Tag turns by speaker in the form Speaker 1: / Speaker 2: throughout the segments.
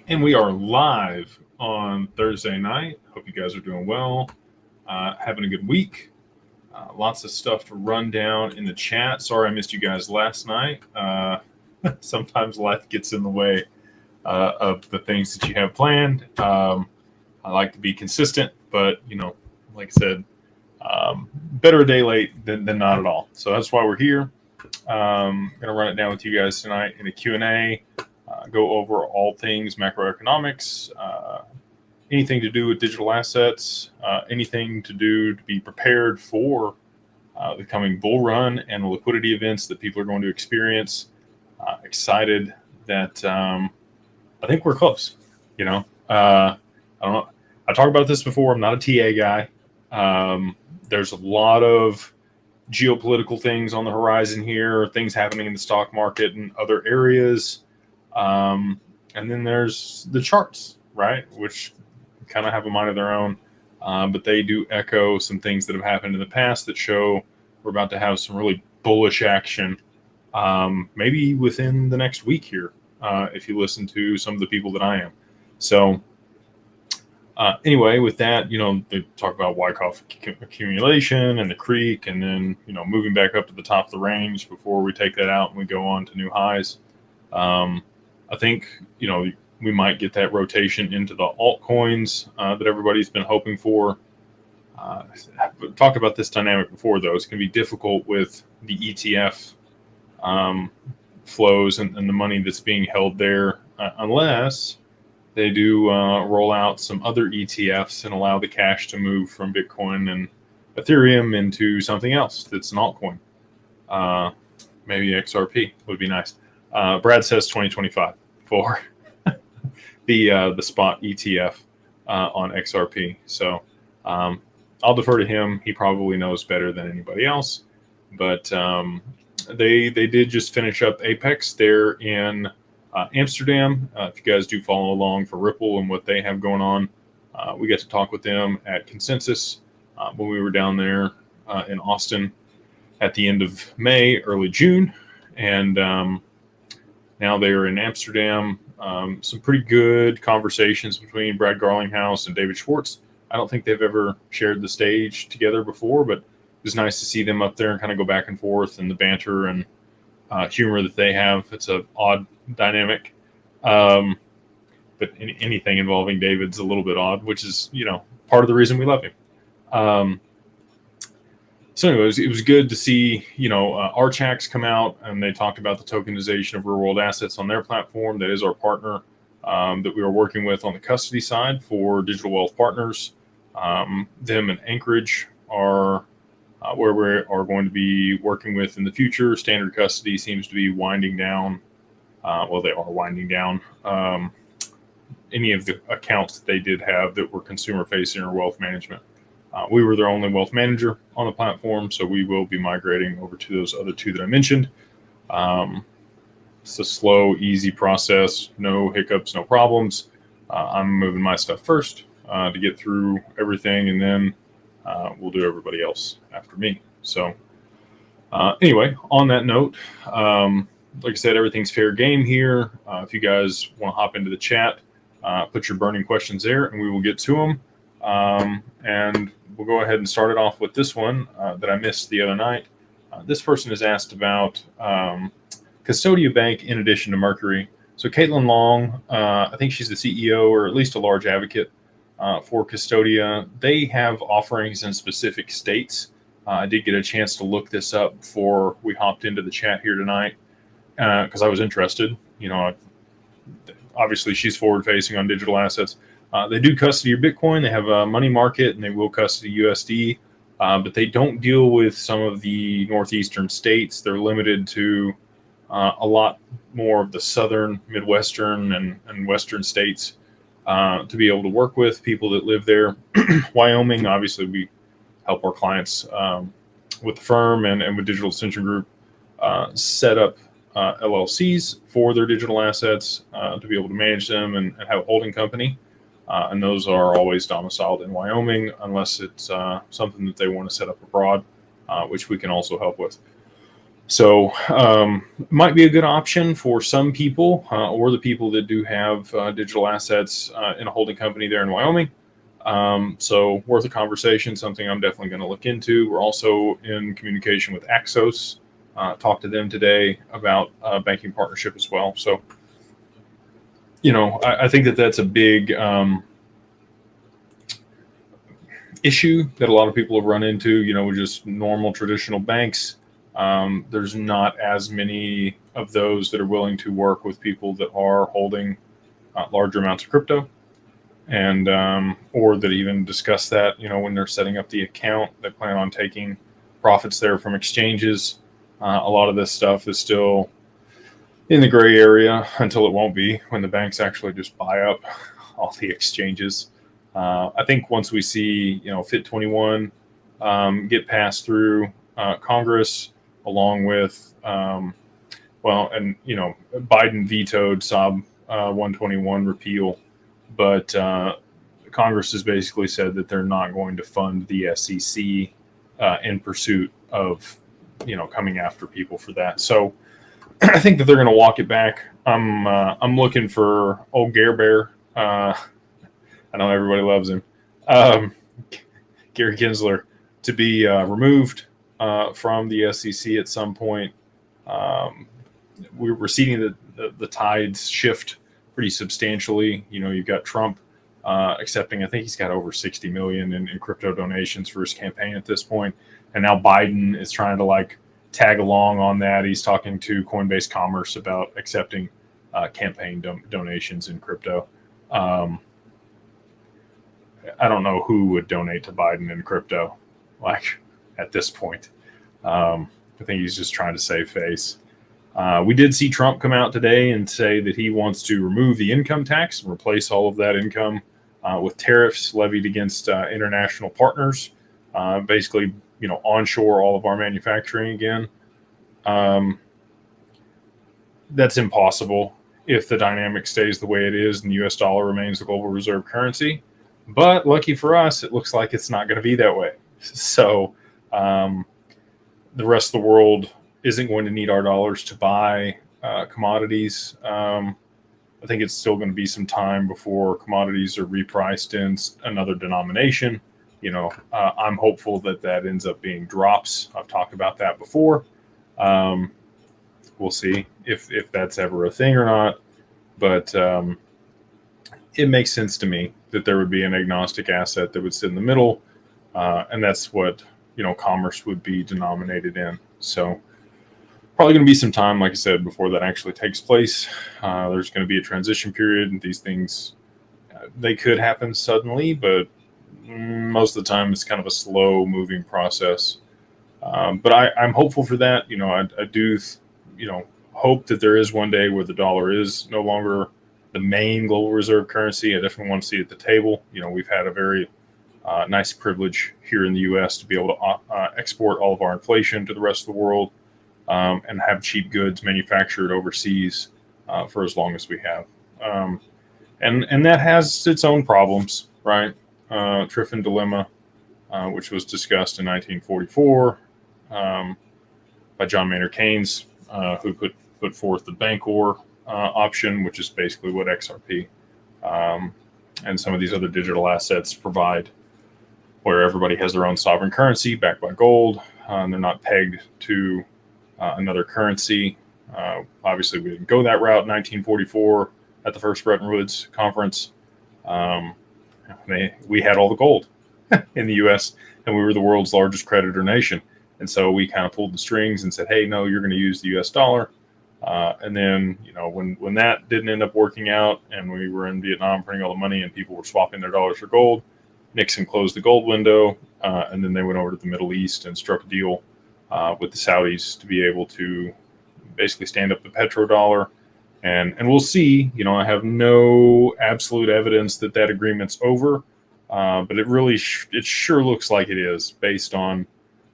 Speaker 1: And we are live on Thursday night. Hope you guys are doing well, having a good week. Lots of stuff to run down in the chat. Sorry I missed you guys last night. Sometimes life gets in the way of the things that you have planned. I like to be consistent, but like I said, better a day late than not at all. So that's why we're here. Going to run it down with you guys tonight in a Q&A. Go over all things macroeconomics, anything to do with digital assets, anything to do to be prepared for the coming bull run and the liquidity events that people are going to experience. Excited that I think we're close. I don't know. I talked about this before. I'm not a TA guy. There's a lot of geopolitical things on the horizon here, things happening in the stock market and other areas. And then there's the charts, right, which kind of have a mind of their own, but they do echo some things that have happened in the past that show we're about to have some really bullish action, maybe within the next week here, if you listen to some of the people that I am. So anyway, with that, they talk about Wyckoff accumulation and the creek, and then, moving back up to the top of the range before we take that out and we go on to new highs. I think, we might get that rotation into the altcoins that everybody's been hoping for. I've talked about this dynamic before, though. It's going to be difficult with the ETF flows and the money that's being held there, unless they do roll out some other ETFs and allow the cash to move from Bitcoin and Ethereum into something else that's an altcoin. Maybe XRP would be nice. Brad says 2025 for the spot ETF on XRP. So I'll defer to him. He probably knows better than anybody else. But they did just finish up Apex there in Amsterdam. If you guys do follow along for Ripple and what they have going on, we got to talk with them at Consensus when we were down there in Austin at the end of May, early June. And now they are in Amsterdam. Some pretty good conversations between Brad Garlinghouse and David Schwartz. I don't think they've ever shared the stage together before, but it was nice to see them up there and kind of go back and forth, and the banter and humor that they have. It's an odd dynamic. But anything involving David's a little bit odd, which is, part of the reason we love him. So anyways, it was good to see, Archax come out, and they talked about the tokenization of real-world assets on their platform. That is our partner that we are working with on the custody side for Digital Wealth Partners. Them and Anchorage are where we are going to be working with in the future. Standard Custody seems to be winding down. They are winding down any of the accounts that they did have that were consumer-facing or wealth management. We were their only wealth manager on the platform, so we will be migrating over to those other two that I mentioned. It's a slow, easy process, no hiccups, no problems. I'm moving my stuff first to get through everything, and then we'll do everybody else after me. So anyway, on that note, like I said, everything's fair game here. If you guys want to hop into the chat, put your burning questions there, and we will get to them. And we'll go ahead and start it off with this one that I missed the other night. This person has asked about Custodia Bank in addition to Mercury. So Caitlin Long, I think she's the CEO or at least a large advocate for Custodia. They have offerings in specific states. I did get a chance to look this up before we hopped into the chat here tonight because I was interested. Obviously she's forward facing on digital assets. They do custody your Bitcoin. They have a money market, and they will custody USD, but they don't deal with some of the northeastern states. They're limited to a lot more of the southern, midwestern, and western states to be able to work with people that live there. Wyoming, obviously, we help our clients with the firm and with Digital Ascension Group set up LLCs for their digital assets to be able to manage them and have a holding company. And those are always domiciled in Wyoming, unless it's something that they want to set up abroad, which we can also help with. So might be a good option for some people or the people that do have digital assets in a holding company there in Wyoming. So worth a conversation, something I'm definitely going to look into. We're also in communication with Axos. Talked to them today about banking partnership as well. So, I think that that's a big issue that a lot of people have run into, with just normal traditional banks. There's not as many of those that are willing to work with people that are holding larger amounts of crypto, and or that even discuss that, when they're setting up the account, they plan on taking profits there from exchanges. A lot of this stuff is still in the gray area until it won't be, when the banks actually just buy up all the exchanges. I think once we see, Fit 21 get passed through Congress, along with, Biden vetoed SOB 121 repeal, but Congress has basically said that they're not going to fund the SEC in pursuit of, coming after people for that. So I think that they're going to walk it back. I'm looking for old Gare Bear. I know everybody loves him. Gary Gensler to be removed from the SEC at some point. We're seeing the tides shift pretty substantially. You've got Trump accepting, I think he's got over 60 million in crypto donations for his campaign at this point. And now Biden is trying to tag along on that. He's talking to Coinbase Commerce about accepting campaign donations in crypto. I don't know who would donate to Biden in crypto, at this point. I think he's just trying to save face. We did see Trump come out today and say that he wants to remove the income tax and replace all of that income with tariffs levied against international partners. Basically, onshore all of our manufacturing again. That's impossible if the dynamic stays the way it is and the US dollar remains the global reserve currency. But lucky for us, it looks like it's not going to be that way. So the rest of the world isn't going to need our dollars to buy commodities. I think it's still going to be some time before commodities are repriced in another denomination. I'm hopeful that ends up being drops. I've talked about that before. We'll see if that's ever a thing or not. But it makes sense to me that there would be an agnostic asset that would sit in the middle, and that's what commerce would be denominated in. So probably going to be some time, like I said, before that actually takes place. There's going to be a transition period, and these things they could happen suddenly, but most of the time it's kind of a slow moving process. But I'm hopeful for that. I do hope that there is one day where the dollar is no longer the main global reserve currency. I definitely want to see it at the table. We've had a very nice privilege here in the U.S. to be able to export all of our inflation to the rest of the world and have cheap goods manufactured overseas for as long as we have. And that has its own problems, right? Triffin dilemma, which was discussed in 1944 by John Maynard Keynes, who put forth the Bancor option, which is basically what XRP and some of these other digital assets provide, where everybody has their own sovereign currency backed by gold, and they're not pegged to another currency. Obviously, we didn't go that route in 1944 at the first Bretton Woods conference. We had all the gold in the U.S., and we were the world's largest creditor nation. And so we kind of pulled the strings and said, hey, no, you're going to use the U.S. dollar. And then, when that didn't end up working out and we were in Vietnam printing all the money and people were swapping their dollars for gold, Nixon closed the gold window, and then they went over to the Middle East and struck a deal with the Saudis to be able to basically stand up the petrodollar. And we'll see. I have no absolute evidence that agreement's over, but it sure looks like it is, based on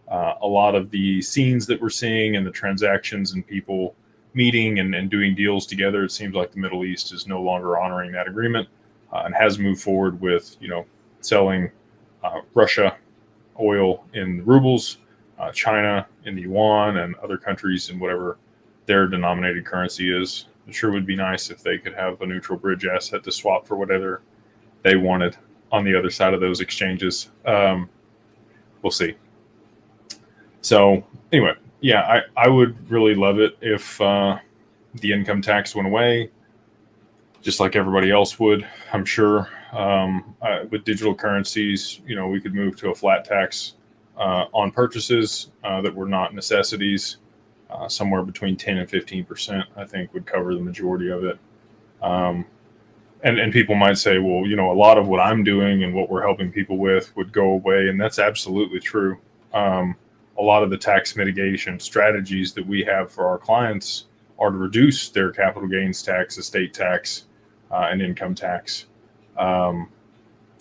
Speaker 1: a lot of the scenes that we're seeing and the transactions and people meeting and doing deals together. It seems like the Middle East is no longer honoring that agreement and has moved forward with selling Russia oil in rubles China in the yuan and other countries in whatever their denominated currency is. It sure would be nice if they could have a neutral bridge asset to swap for whatever they wanted on the other side of those exchanges. We'll see. So anyway, yeah, I would really love it if the income tax went away, just like everybody else would, I'm sure. With digital currencies, we could move to a flat tax on purchases that were not necessities. Somewhere between 10 and 15%, I think, would cover the majority of it. And people might say, well, a lot of what I'm doing and what we're helping people with would go away. And that's absolutely true. A lot of the tax mitigation strategies that we have for our clients are to reduce their capital gains tax, estate tax, and income tax. I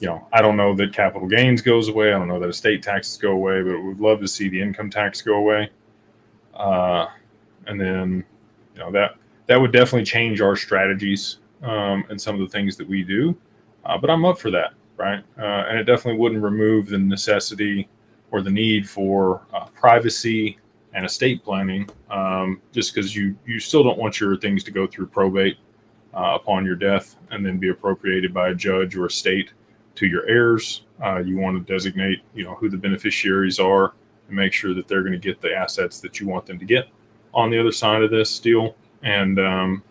Speaker 1: don't know that capital gains goes away. I don't know that estate taxes go away, but we'd love to see the income tax go away. And then, that would definitely change our strategies and some of the things that we do. But I'm up for that, right? And it definitely wouldn't remove the necessity or the need for privacy and estate planning, just because you still don't want your things to go through probate upon your death and then be appropriated by a judge or a state to your heirs. You want to designate, who the beneficiaries are and make sure that they're going to get the assets that you want them to get on the other side of this deal. And,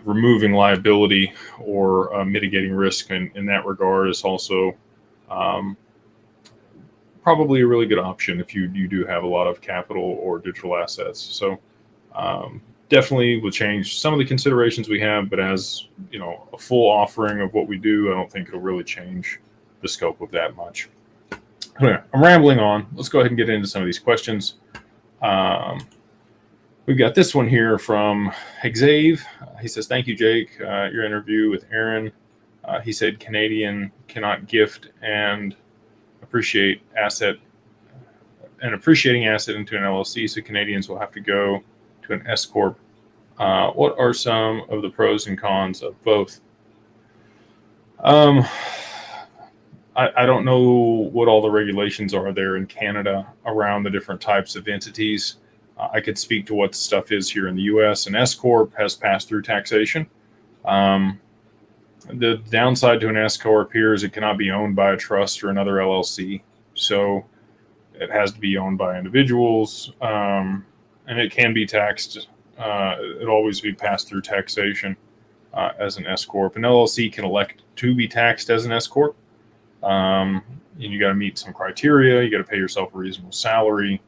Speaker 1: removing liability or mitigating risk in that regard is also probably a really good option if you do have a lot of capital or digital assets. So definitely will change some of the considerations we have, but as a full offering of what we do, I don't think it'll really change the scope of that much. Anyway, I'm rambling on. Let's go ahead and get into some of these questions. We've got this one here from Xavier. He says, thank you, Jake. Your interview with Aaron. He said Canadian cannot gift and appreciating asset into an LLC, so Canadians will have to go to an S corp. What are some of the pros and cons of both? I don't know what all the regulations are there in Canada around the different types of entities. I could speak to what the stuff is here in the U.S. An S corp has pass-through taxation. The downside to an S corp here is it cannot be owned by a trust or another LLC. So it has to be owned by individuals, and it can be taxed. It'll always be passed through taxation as an S corp. An LLC can elect to be taxed as an S corp. And you got to meet some criteria. You got to pay yourself a reasonable salary.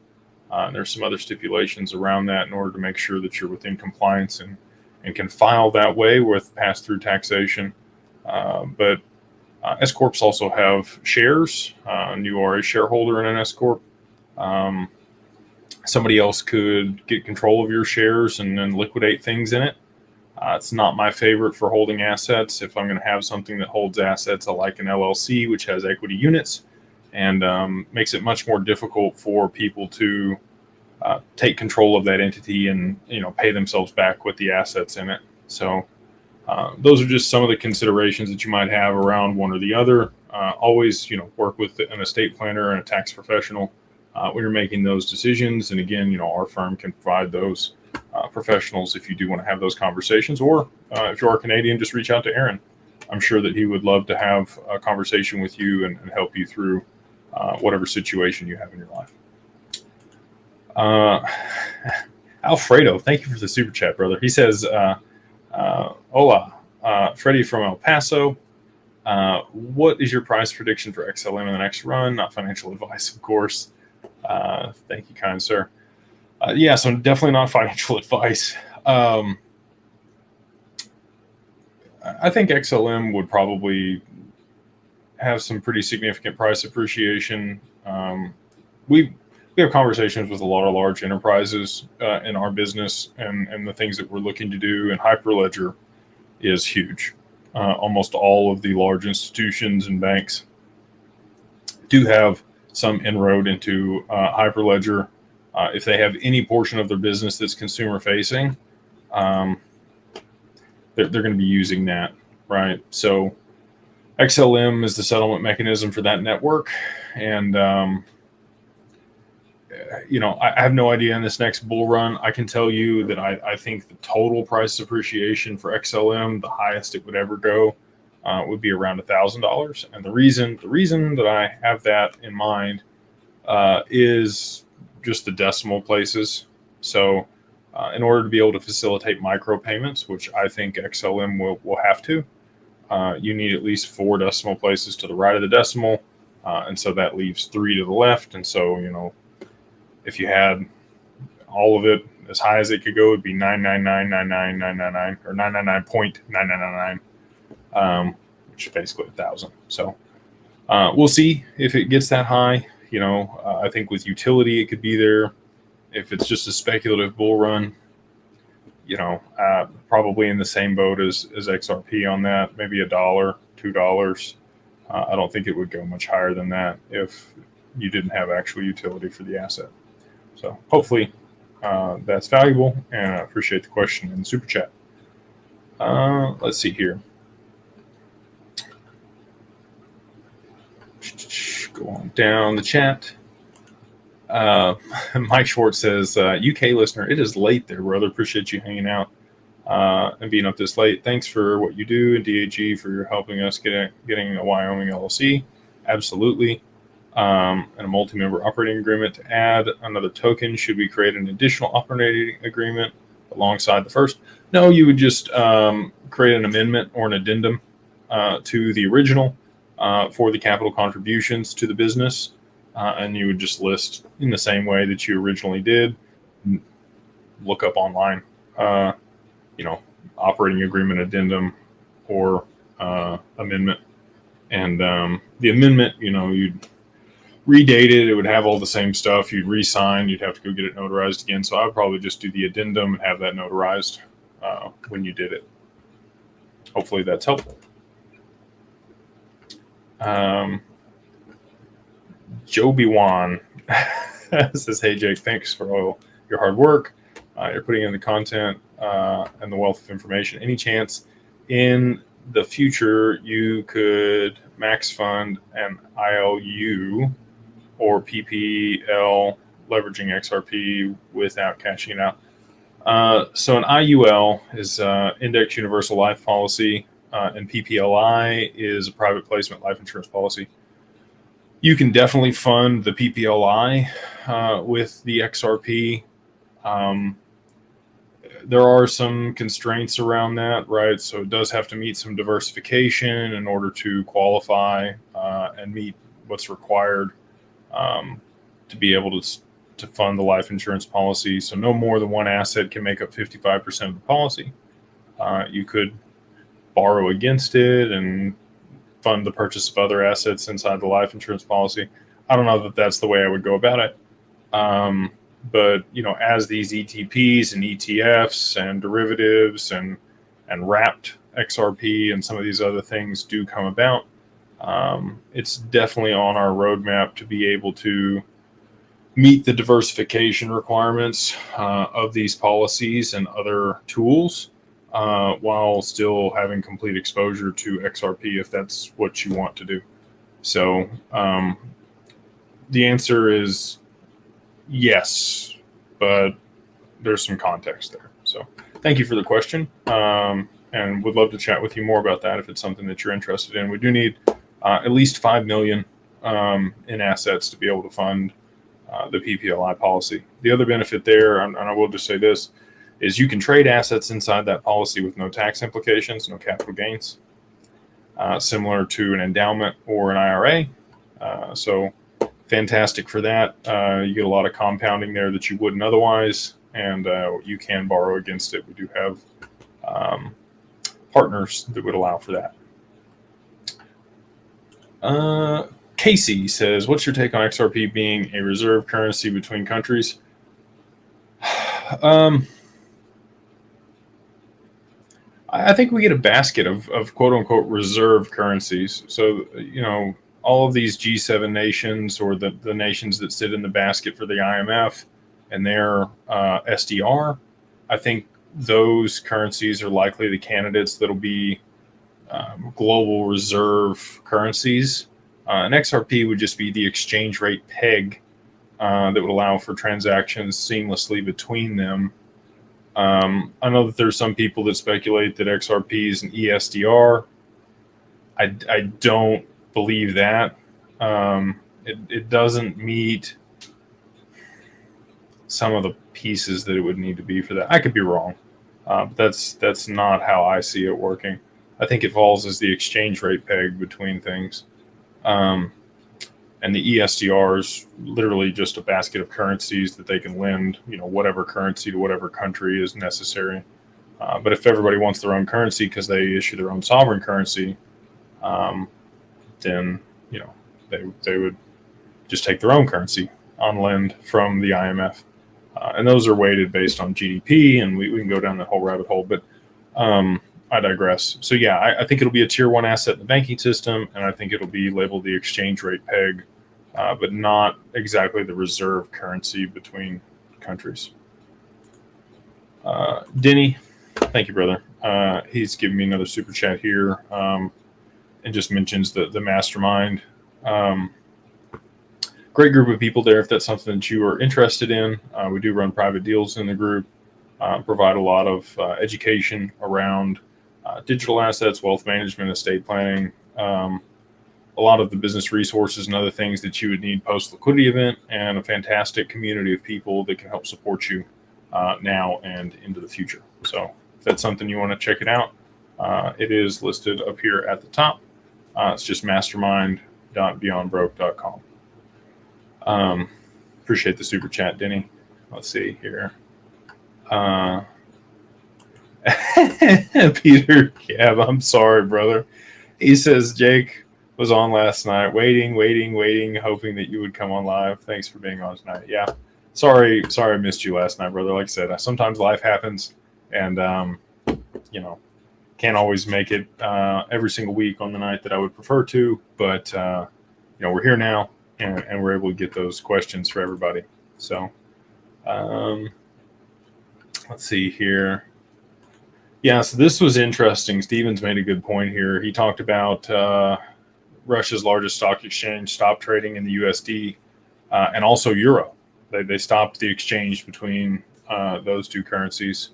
Speaker 1: There's some other stipulations around that in order to make sure that you're within compliance and can file that way with pass-through taxation. But S corps also have shares, and you are a shareholder in an S corp. Somebody else could get control of your shares and then liquidate things in it. It's not my favorite for holding assets. If I'm going to have something that holds assets, I like an LLC, which has equity units, and makes it much more difficult for people to take control of that entity and pay themselves back with the assets in it. So those are just some of the considerations that you might have around one or the other. Always work with an estate planner and a tax professional when you're making those decisions. And again, our firm can provide those professionals if you do want to have those conversations. Or if you are Canadian, just reach out to Aaron. I'm sure that he would love to have a conversation with you and help you through whatever situation you have in your life. Alfredo, thank you for the super chat, brother. He says, hola, Freddie from El Paso. What is your price prediction for XLM and the next run? Not financial advice, of course. Thank you, kind sir. Yeah, so definitely not financial advice. I think XLM would probably have some pretty significant price appreciation. We have conversations with a lot of large enterprises in our business and the things that we're looking to do, and Hyperledger is huge. Almost all of the large institutions and banks do have some inroad into Hyperledger. If they have any portion of their business that's consumer facing, they're going to be using that, right? So XLM is the settlement mechanism for that network, and I have no idea in this next bull run. I can tell you that I think the total price appreciation for XLM, the highest it would ever go, would be around $1,000. And the reason that I have that in mind is just the decimal places. So in order to be able to facilitate micropayments, which I think XLM will have to, you need at least 4 decimal places to the right of the decimal. And so that leaves 3 to the left. And so, if you had all of it as high as it could go, it'd be 999,999,999 or 999.999, which is basically 1,000. So we'll see if it gets that high. I think with utility, it could be there. If it's just a speculative bull run, probably in the same boat as XRP on that, maybe $1, $2. I don't think it would go much higher than that if you didn't have actual utility for the asset. So hopefully that's valuable, and I appreciate the question in the super chat. Let's see here. Go on down the chat. Mike Schwartz says, UK listener, it is late there, brother. Appreciate you hanging out and being up this late. Thanks for what you do, and DAG for helping us getting a Wyoming LLC. Absolutely. And a multi-member operating agreement to add another token. Should we create an additional operating agreement alongside the first? No, you would just create an amendment or an addendum to the original for the capital contributions to the business. And you would just list in the same way that you originally did. Look up online, operating agreement addendum or amendment. And the amendment, you'd redate it. It would have all the same stuff. You'd re-sign. You'd have to go get it notarized again. So I would probably just do the addendum and have that notarized when you did it. Hopefully that's helpful. Joby Wan says, hey, Jake, thanks for all your hard work. You're putting in the content and the wealth of information. Any chance in the future you could max fund an ILU or PPL leveraging XRP without cashing it out? So an IUL is Index Universal Life Policy, and PPLI is a private placement life insurance policy. You can definitely fund the PPLI with the XRP. There are some constraints around that, right? So it does have to meet some diversification in order to qualify and meet what's required to be able to fund the life insurance policy. So no more than one asset can make up 55% of the policy. You could borrow against it and fund the purchase of other assets inside the life insurance policy. I don't know that that's the way I would go about it. But as these ETPs and ETFs and derivatives and wrapped XRP and some of these other things do come about, it's definitely on our roadmap to be able to meet the diversification requirements of these policies and other tools, while still having complete exposure to XRP if that's what you want to do. So the answer is yes, but there's some context there. So thank you for the question, and would love to chat with you more about that if it's something that you're interested in. We do need at least 5 million in assets to be able to fund the PPLI policy. The other benefit there, and I will just say this, is you can trade assets inside that policy with no tax implications, no capital gains, similar to an endowment or an IRA. So fantastic for that. You get a lot of compounding there that you wouldn't otherwise, and you can borrow against it. We do have partners that would allow for that. Casey says, what's your take on XRP being a reserve currency between countries? I think we get a basket of quote unquote reserve currencies. So, all of these G7 nations, or the nations that sit in the basket for the IMF and their SDR, I think those currencies are likely the candidates that'll be global reserve currencies. And XRP would just be the exchange rate peg that would allow for transactions seamlessly between them. I know that there's some people that speculate that XRP is an ESDR. I don't believe that. It doesn't meet some of the pieces that it would need to be for that. I could be wrong. But that's not how I see it working. I think it falls as the exchange rate peg between things. And the ESDR is literally just a basket of currencies that they can lend, whatever currency to whatever country is necessary. But if everybody wants their own currency because they issue their own sovereign currency, then they would just take their own currency on lend from the IMF. And those are weighted based on GDP, and we can go down that whole rabbit hole. But I digress. So yeah, I think it'll be a tier 1 asset in the banking system, and I think it'll be labeled the exchange rate peg, but not exactly the reserve currency between countries. Denny, thank you, brother. He's giving me another super chat here, and just mentions the Mastermind. Great group of people there if that's something that you are interested in. We do run private deals in the group, provide a lot of education around digital assets, wealth management, estate planning, a lot of the business resources and other things that you would need post-liquidity event, and a fantastic community of people that can help support you now and into the future. So if that's something you want to check it out, it is listed up here at the top. It's just mastermind.beyondbroke.com. Appreciate the super chat, Denny. Let's see here. Peter Cab, I'm sorry, brother. He says Jake was on last night, waiting, hoping that you would come on live. Thanks for being on tonight. Yeah, sorry I missed you last night, brother. Like I said, sometimes life happens, and can't always make it every single week on the night that I would prefer to. But we're here now, and we're able to get those questions for everybody. So let's see here. Yeah, so this was interesting. Steven's made a good point here. He talked about Russia's largest stock exchange stopped trading in the USD and also Euro. They stopped the exchange between those two currencies.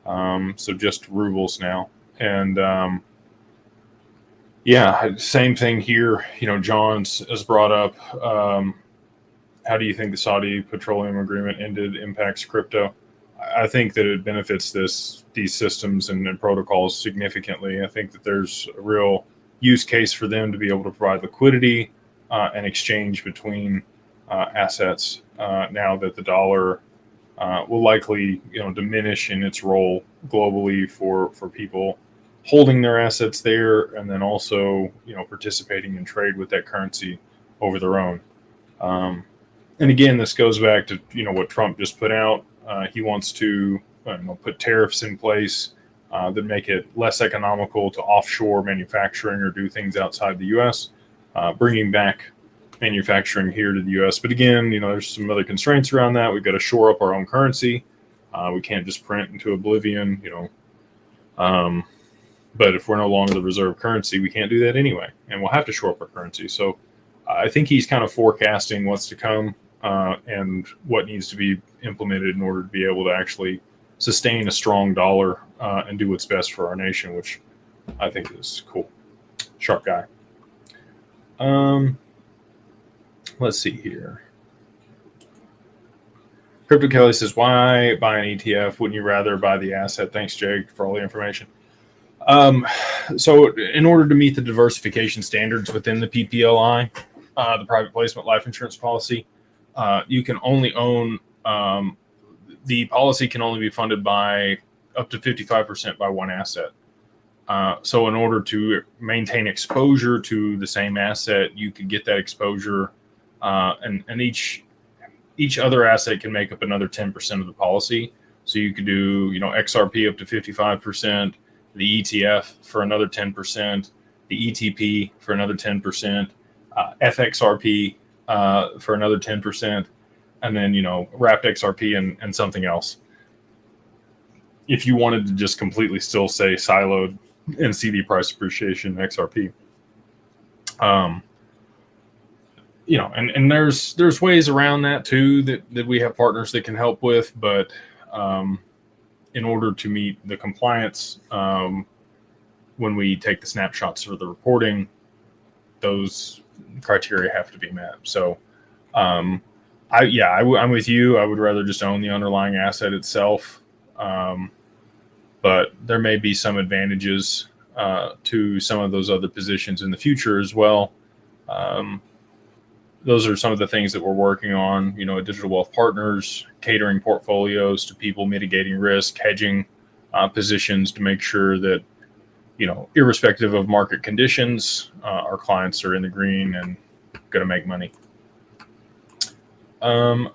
Speaker 1: So just rubles now. And yeah, same thing here. John's has brought up, how do you think the Saudi petroleum agreement impacts crypto? I think that it benefits these systems and protocols significantly. I think that there's a real use case for them to be able to provide liquidity and exchange between assets now that the dollar will likely diminish in its role globally for people holding their assets there, and then also participating in trade with that currency over their own. And again, this goes back to what Trump just put out. He wants to put tariffs in place that make it less economical to offshore manufacturing or do things outside the U.S., bringing back manufacturing here to the U.S. But again, there's some other constraints around that. We've got to shore up our own currency. We can't just print into oblivion, but if we're no longer the reserve currency, we can't do that anyway, and we'll have to shore up our currency. So I think he's kind of forecasting what's to come and what needs to be implemented in order to be able to actually sustain a strong dollar and do what's best for our nation, which I think is cool. Sharp guy. Let's see here. Crypto Kelly says, why buy an ETF? Wouldn't you rather buy the asset? Thanks, Jake, for all the information. So in order to meet the diversification standards within the PPLI, the private placement life insurance policy, you can only own, the policy can only be funded by up to 55% by one asset. So in order to maintain exposure to the same asset, you could get that exposure, and each other asset can make up another 10% of the policy. So you could do, XRP up to 55%, the ETF for another 10%, the ETP for another 10%, FXRP for another 10%, and then, wrapped XRP and something else. If you wanted to just completely still say siloed and CD price appreciation XRP. and there's ways around that too that we have partners that can help with, but in order to meet the compliance, when we take the snapshots for the reporting, those criteria have to be met. So, I'm with you. I would rather just own the underlying asset itself, but there may be some advantages to some of those other positions in the future as well. Those are some of the things that we're working on, at Digital Wealth Partners, catering portfolios to people, mitigating risk, hedging positions to make sure that, irrespective of market conditions, our clients are in the green and going to make money.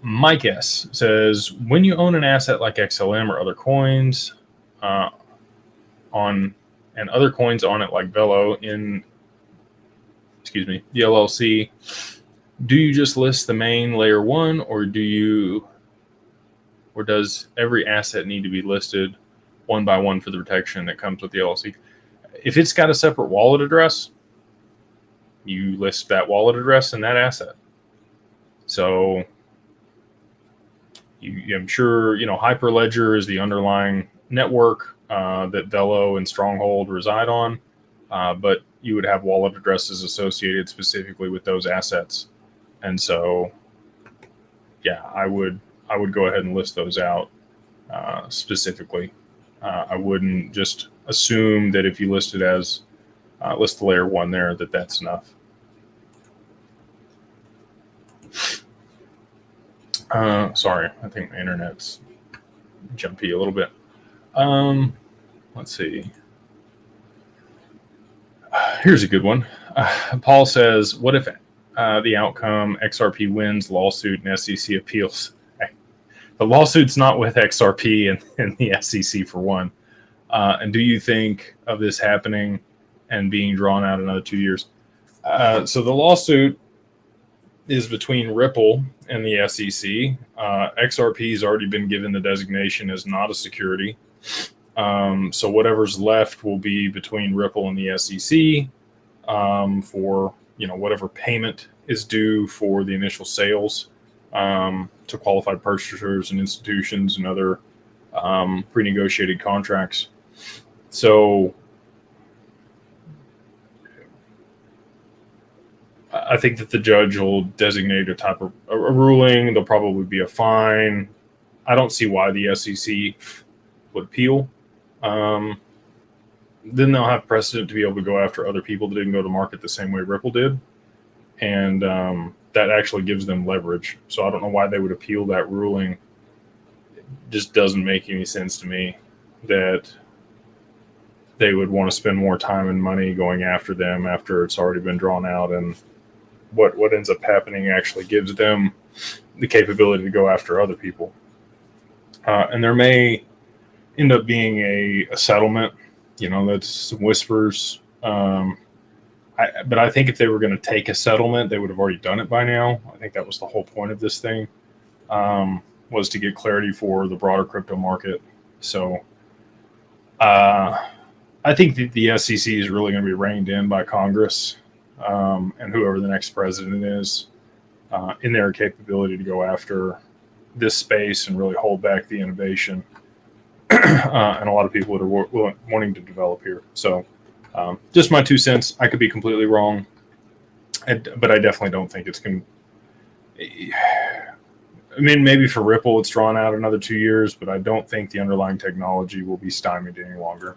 Speaker 1: Mike S. says, when you own an asset like XLM or other coins and other coins on it like Velo in, the LLC, do you just list the main layer one, or does every asset need to be listed one by one for the protection that comes with the LLC? If it's got a separate wallet address, you list that wallet address and that asset. So I'm sure, Hyperledger is the underlying network that Velo and Stronghold reside on, but you would have wallet addresses associated specifically with those assets. And so, I would go ahead and list those out specifically. I wouldn't just assume that if you list it as list the layer one there, that's enough. Sorry, I think my internet's jumpy a little bit. Let's see. Here's a good one. Paul says, what if the outcome XRP wins lawsuit and SEC appeals? The lawsuit's not with XRP and the SEC for one. And do you think of this happening and being drawn out another 2 years? So the lawsuit is between Ripple and the SEC. XRP has already been given the designation as not a security. So whatever's left will be between Ripple and the SEC for whatever payment is due for the initial sales to qualified purchasers and institutions and other pre-negotiated contracts. So I think that the judge will designate a type of a ruling. There'll probably be a fine. I don't see why the SEC would appeal. Then they'll have precedent to be able to go after other people that didn't go to market the same way Ripple did. And that actually gives them leverage. So I don't know why they would appeal that ruling. It just doesn't make any sense to me that they would want to spend more time and money going after them after it's already been drawn out. And what ends up happening actually gives them the capability to go after other people. And there may end up being a settlement, that's some whispers. But I think if they were going to take a settlement, they would have already done it by now. I think that was the whole point of this thing, was to get clarity for the broader crypto market. So I think the SEC is really going to be reined in by Congress and whoever the next president is in their capability to go after this space and really hold back the innovation and a lot of people that are wanting to develop here. So just my 2 cents. I could be completely wrong, but I definitely don't think it's going to. I mean, maybe for Ripple, it's drawn out another 2 years, but I don't think the underlying technology will be stymied any longer.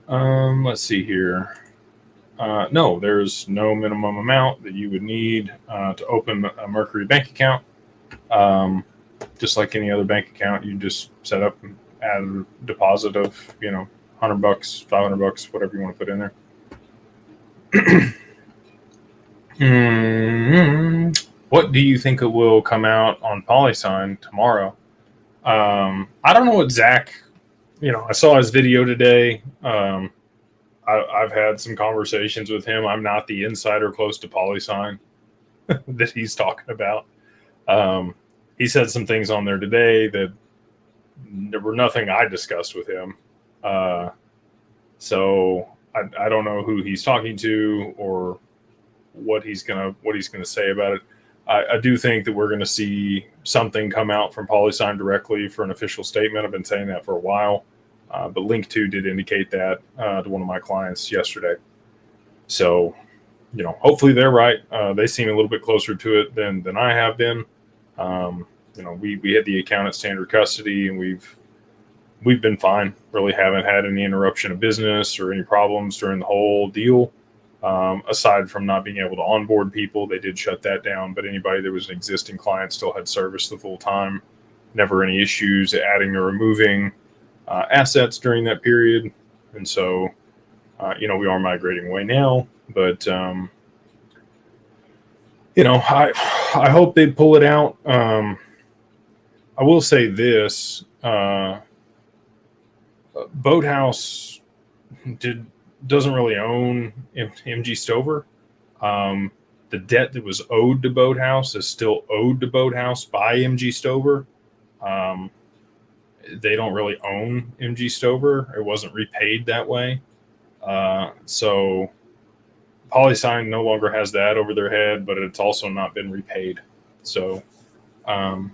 Speaker 1: Let's see here. No, there's no minimum amount that you would need to open a Mercury bank account. Just like any other bank account, you just set up and add a deposit of, $100, $500, whatever you want to put in there. What do you think it will come out on PolySign tomorrow? I don't know what Zach, I saw his video today. I've had some conversations with him. I'm not the insider close to PolySign that he's talking about. He said some things on there today that there were nothing I discussed with him. So I don't know who he's talking to or what he's gonna say about it. I do think that we're going to see something come out from PolySign directly for an official statement. I've been saying that for a while, but Link 2 did indicate that to one of my clients yesterday. So, hopefully they're right. They seem a little bit closer to it than I have been. We had the account at standard custody, and we've been fine. Really haven't had any interruption of business or any problems during the whole deal. Aside from not being able to onboard people, they did shut that down. But anybody that was an existing client still had service the full time. Never any issues adding or removing assets during that period. And so, we are migrating away now. But, I hope they pull it out. I will say this. Boathouse doesn't really own MG Stover. The debt that was owed to Boathouse is still owed to Boathouse by MG Stover. They don't really own MG Stover. It wasn't repaid that way. So PolySign no longer has that over their head, but it's also not been repaid. So, and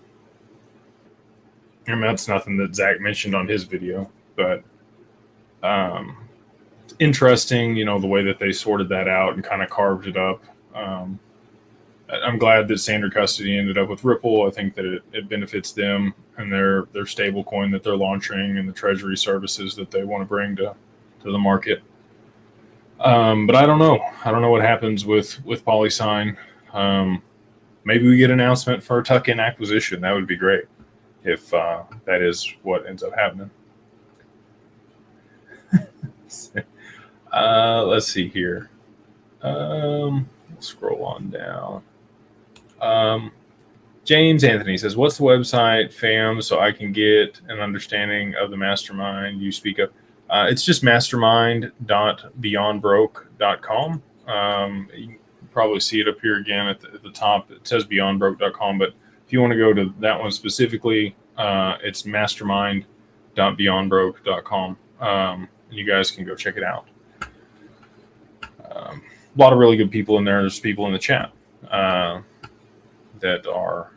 Speaker 1: that's nothing that Zach mentioned on his video, but interesting, the way that they sorted that out and kind of carved it up. I'm glad that standard custody ended up with Ripple. I think that it benefits them and their stablecoin that they're launching and the treasury services that they want to bring to the market. But I don't know. I don't know what happens with PolySign. Maybe we get an announcement for a tuck-in acquisition. That would be great if that is what ends up happening. Let's see here. We'll scroll on down. James Anthony says, what's the website, fam, so I can get an understanding of the mastermind you speak of? It's just mastermind.beyondbroke.com. You can probably see it up here again at the top. It says beyondbroke.com, but if you want to go to that one specifically, it's mastermind.beyondbroke.com. You guys can go check it out. A lot of really good people in there. There's people in the chat that are.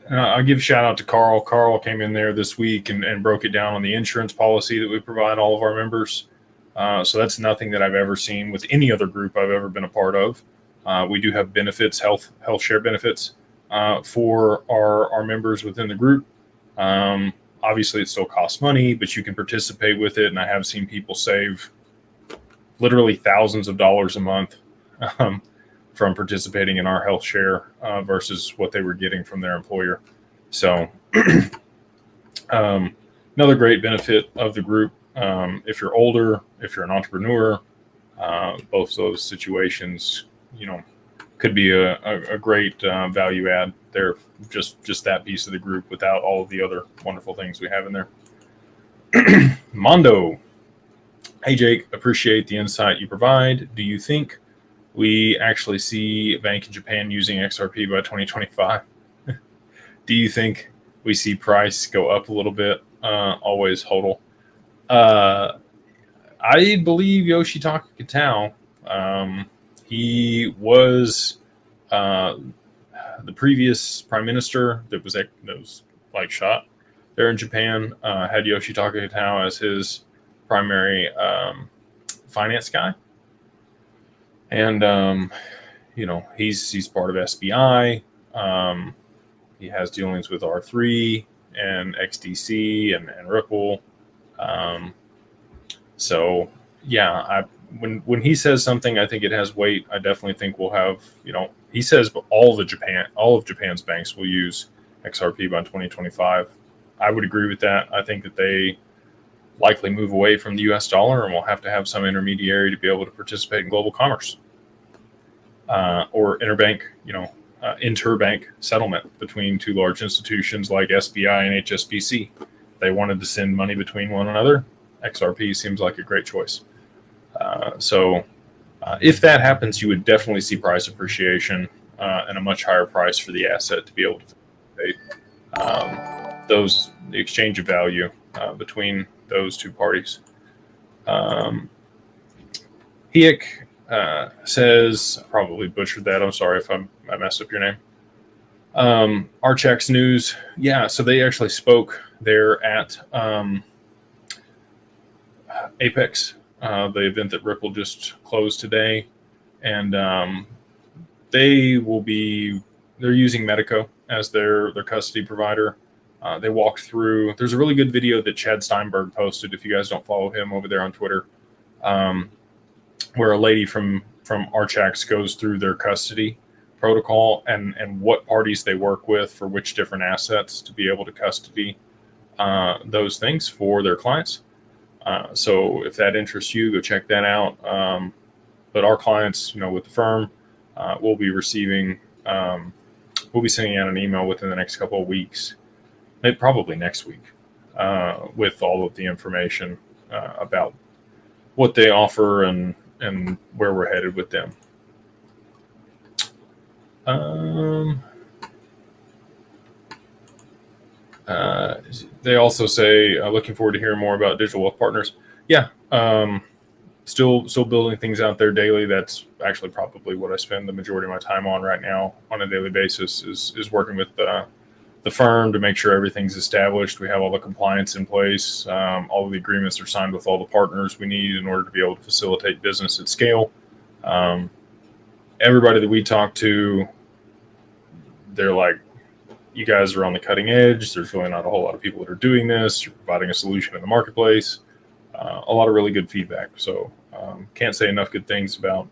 Speaker 1: I'll give a shout out to Carl. Carl came in there this week and broke it down on the insurance policy that we provide all of our members. So that's nothing that I've ever seen with any other group I've ever been a part of. We do have benefits, health share benefits for our members within the group. Obviously, it still costs money, but you can participate with it. And I have seen people save literally thousands of dollars a month from participating in our health share versus what they were getting from their employer. So another great benefit of the group. If you're older, if you're an entrepreneur, both those situations, could be a great value add there. Just that piece of the group without all of the other wonderful things we have in there. Mondo. Hey, Jake, appreciate the insight you provide. Do you think we actually see a bank in Japan using XRP by 2025? Do you think we see price go up a little bit? Always hodl. I believe Yoshitaka Kitao. He was the previous prime minister that was like shot there in Japan. Had Yoshitaka Kitao as his primary finance guy. And, he's part of SBI. He has dealings with R3 and XDC and Ripple. So, yeah, when he says something, I think it has weight. I definitely think we'll have, he says all of Japan's banks will use XRP by 2025. I would agree with that. I think that they likely move away from the US dollar and we'll have to have some intermediary to be able to participate in global commerce. Or interbank settlement between two large institutions like SBI and HSBC. If they wanted to send money between one another, XRP seems like a great choice. So if that happens, you would definitely see price appreciation and a much higher price for the asset to be able to facilitate the exchange of value between those two parties. Hiek says, I probably butchered that. I'm sorry if I messed up your name. Archax News. Yeah, so they actually spoke there at Apex, the event that Ripple just closed today. And they're using Medico as their custody provider. They walked through. There's a really good video that Chad Steinberg posted, if you guys don't follow him over there on Twitter, where a lady from Archax goes through their custody protocol and what parties they work with for which different assets to be able to custody those things for their clients. So if that interests you, go check that out. But our clients, with the firm, will be receiving, we'll be sending out an email within the next couple of weeks, maybe probably next week, with all of the information about what they offer and where we're headed with them. They also say, looking forward to hearing more about Digital Wealth Partners. Yeah, still building things out there daily. That's actually probably what I spend the majority of my time on right now on a daily basis is working with the firm to make sure everything's established. We have all the compliance in place. All of the agreements are signed with all the partners we need in order to be able to facilitate business at scale. Everybody that we talk to, they're like, you guys are on the cutting edge. There's really not a whole lot of people that are doing this. You're providing a solution in the marketplace. A lot of really good feedback. So can't say enough good things about,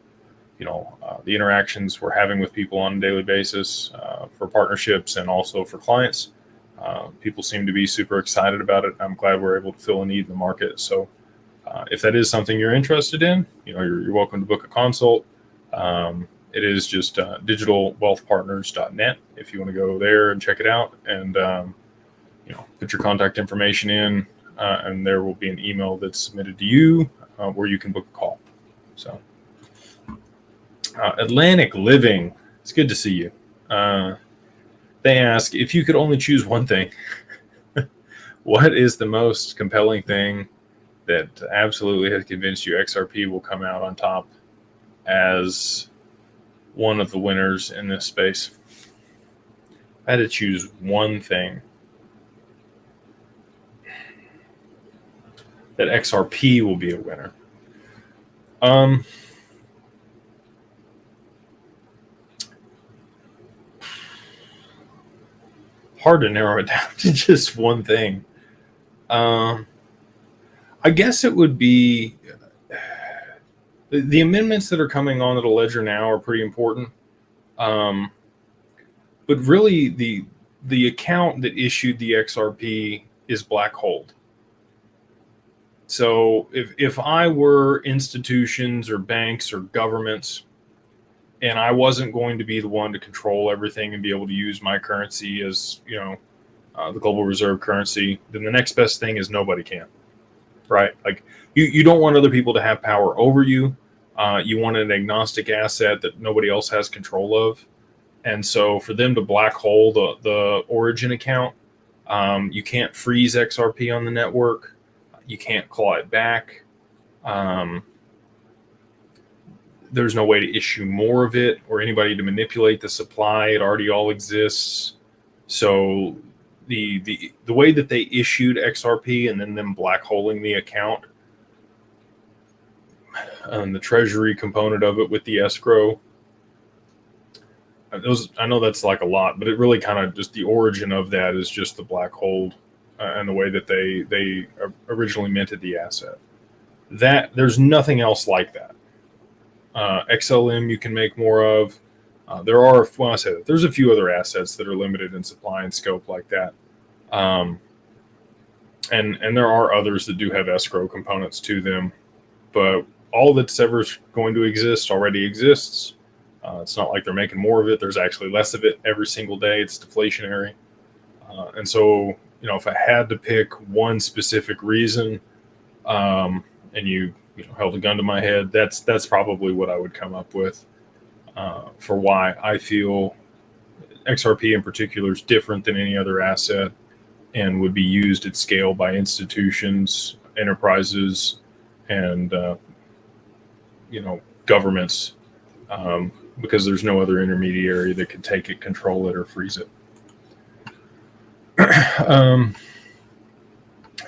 Speaker 1: the interactions we're having with people on a daily basis for partnerships and also for clients. People seem to be super excited about it. I'm glad we're able to fill a need in the market. So if that is something you're interested in, you're welcome to book a consult. It is just digitalwealthpartners.net if you want to go there and check it out and, put your contact information in, and there will be an email that's submitted to you where you can book a call. So Atlantic Living, it's good to see you. They ask, if you could only choose one thing, what is the most compelling thing that absolutely has convinced you XRP will come out on top as one of the winners in this space? I had to choose one thing that XRP will be a winner. Hard to narrow it down to just one thing. I guess it would be the amendments that are coming on to the ledger now are pretty important. But really, the account that issued the XRP is black holed. So if I were institutions or banks or governments, and I wasn't going to be the one to control everything and be able to use my currency as, the global reserve currency, then the next best thing is nobody can, right? Like you don't want other people to have power over you. You want an agnostic asset that nobody else has control of. And so for them to black hole the origin account, you can't freeze XRP on the network. You can't claw it back. There's no way to issue more of it or anybody to manipulate the supply. It already all exists. So the way that they issued XRP and then them black holing the account, and the treasury component of it with the escrow, I know that's like a lot, but it really kind of just the origin of that is just the black hole and the way that they originally minted the asset. That there's nothing else like that. XLM you can make more of. There's a few other assets that are limited in supply and scope like that. And there are others that do have escrow components to them, but all that's ever going to exist already exists. It's not like they're making more of it. There's actually less of it every single day. It's deflationary. And so, if I had to pick one specific reason, and you held a gun to my head, that's probably what I would come up with for why I feel XRP in particular is different than any other asset and would be used at scale by institutions, enterprises, and governments, because there's no other intermediary that could take it, control it, or freeze it.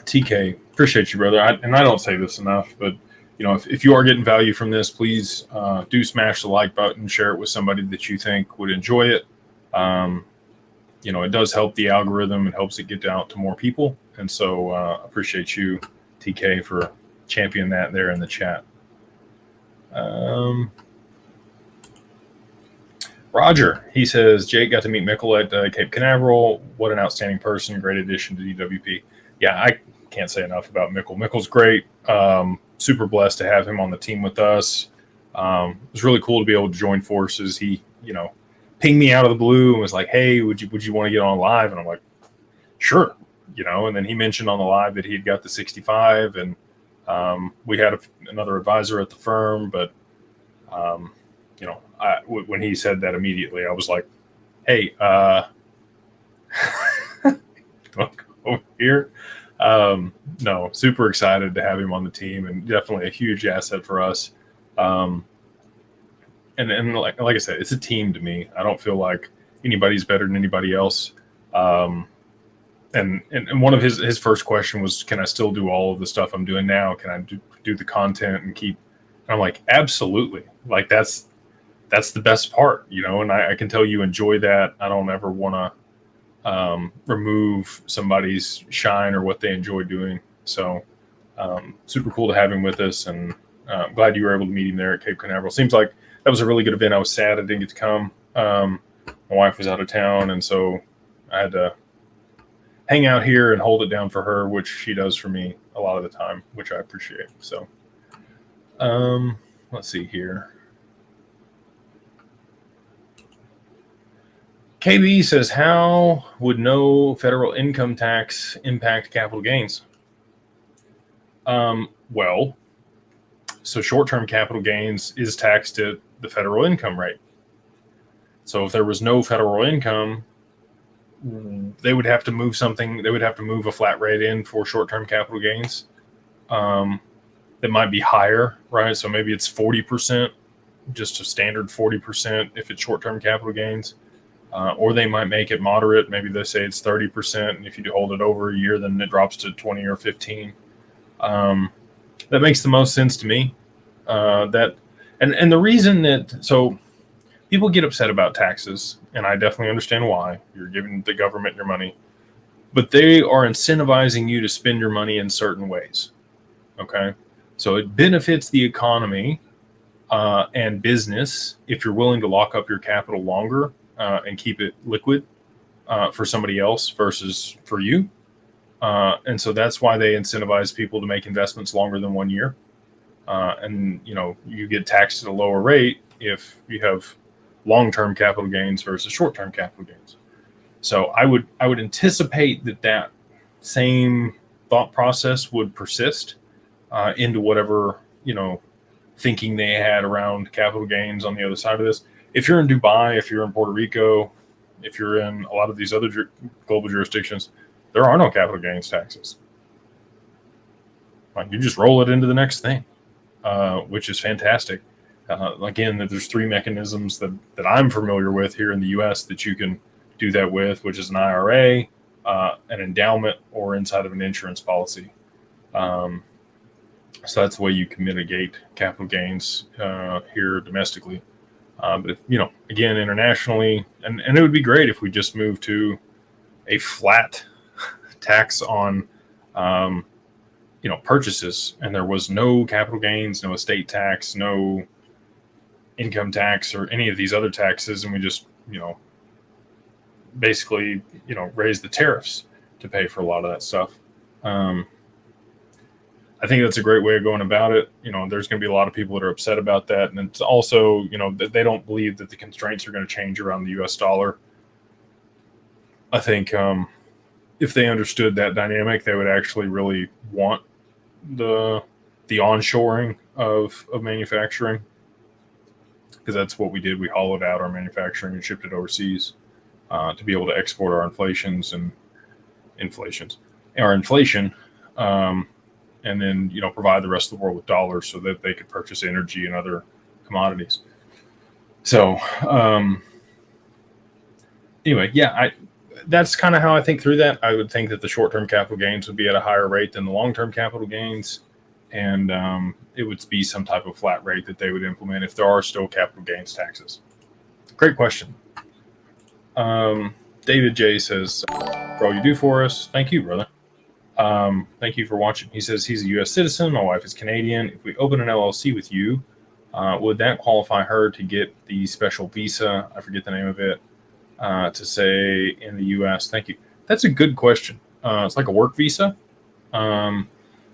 Speaker 1: TK, appreciate you, brother. And I don't say this enough, but if you are getting value from this, please do smash the like button, share it with somebody that you think would enjoy it. It does help the algorithm. It helps it get out to more people. And so appreciate you, TK, for championing that there in the chat. Roger, he says, Jake got to meet Mickle at Cape Canaveral. What an outstanding person. Great addition to DWP. Yeah, I can't say enough about Mickle. Mickle's great. Super blessed to have him on the team with us. It was really cool to be able to join forces. He, pinged me out of the blue and was like, hey, would you want to get on live? And I'm like, sure. And then he mentioned on the live that he had got the 65, and we had another advisor at the firm, but when he said that, immediately I was like, hey, over here. No, super excited to have him on the team, and definitely a huge asset for us. And like I said, it's a team to me. I don't feel like anybody's better than anybody else. And one of his first question was, can I still do all of the stuff I'm doing now? Can I do the content and keep? And I'm like, absolutely. Like that's the best part, and I can tell you enjoy that. I don't ever want to remove somebody's shine or what they enjoy doing. So super cool to have him with us, and I'm glad you were able to meet him there at Cape Canaveral. Seems like that was a really good event. I was sad I didn't get to come. My wife was out of town, and so I had to hang out here and hold it down for her, which she does for me a lot of the time, which I appreciate. So let's see here. KB says, how would no federal income tax impact capital gains? Well, so short-term capital gains is taxed at the federal income rate. So if there was no federal income, they would have to move something. They would have to move a flat rate in for short-term capital gains. That might be higher, right? So maybe it's 40%, just a standard 40% if it's short-term capital gains. Or they might make it moderate. Maybe they say it's 30%, and if you hold it over a year, then it drops to 20 or 15. That makes the most sense to me. And the reason that, so people get upset about taxes, and I definitely understand why. You're giving the government your money, but they are incentivizing you to spend your money in certain ways. Okay, so it benefits the economy and business if you're willing to lock up your capital longer. And keep it liquid for somebody else versus for you. And so that's why they incentivize people to make investments longer than 1 year. And, you get taxed at a lower rate if you have long-term capital gains versus short-term capital gains. So I would anticipate that same thought process would persist into whatever, thinking they had around capital gains on the other side of this. If you're in Dubai, if you're in Puerto Rico, if you're in a lot of these other global jurisdictions, there are no capital gains taxes. Like, you just roll it into the next thing, which is fantastic. Again, there's three mechanisms that I'm familiar with here in the U.S. that you can do that with, which is an IRA, an endowment, or inside of an insurance policy. So that's the way you can mitigate capital gains here domestically. But if, again, internationally, and it would be great if we just moved to a flat tax on, purchases, and there was no capital gains, no estate tax, no income tax, or any of these other taxes, and we just, basically, raise the tariffs to pay for a lot of that stuff. I think that's a great way of going about it. There's going to be a lot of people that are upset about that. And it's also, that they don't believe that the constraints are going to change around the US dollar. I think if they understood that dynamic, they would actually really want the onshoring of manufacturing, because that's what we did. We hollowed out our manufacturing and shipped it overseas to be able to export our inflation. and then provide the rest of the world with dollars so that they could purchase energy and other commodities. So anyway, yeah, that's kind of how I think through that. I would think that the short-term capital gains would be at a higher rate than the long-term capital gains, and it would be some type of flat rate that they would implement if there are still capital gains taxes. Great question. David J says, for all you do for us, thank you, brother. Thank you for watching. He says he's a U.S. citizen. My wife is Canadian. If we open an LLC with you, would that qualify her to get the special visa? I forget the name of it. To say in the U.S. Thank you. That's a good question. It's like a work visa.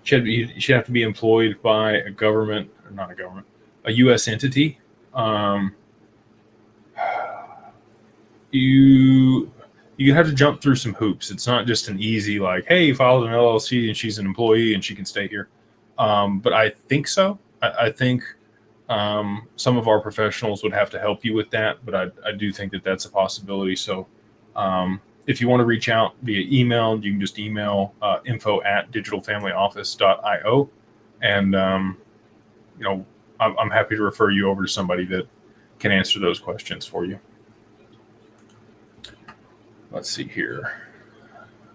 Speaker 1: She'd have to be employed by a government, or not a government, a U.S. entity. You have to jump through some hoops. It's not just an easy like, hey, you filed an LLC and she's an employee and she can stay here. But I think so. I think some of our professionals would have to help you with that, but I do think that that's a possibility. So if you want to reach out via email, you can just email info@digitalfamilyoffice.io, and I'm happy to refer you over to somebody that can answer those questions for you. Let's see here.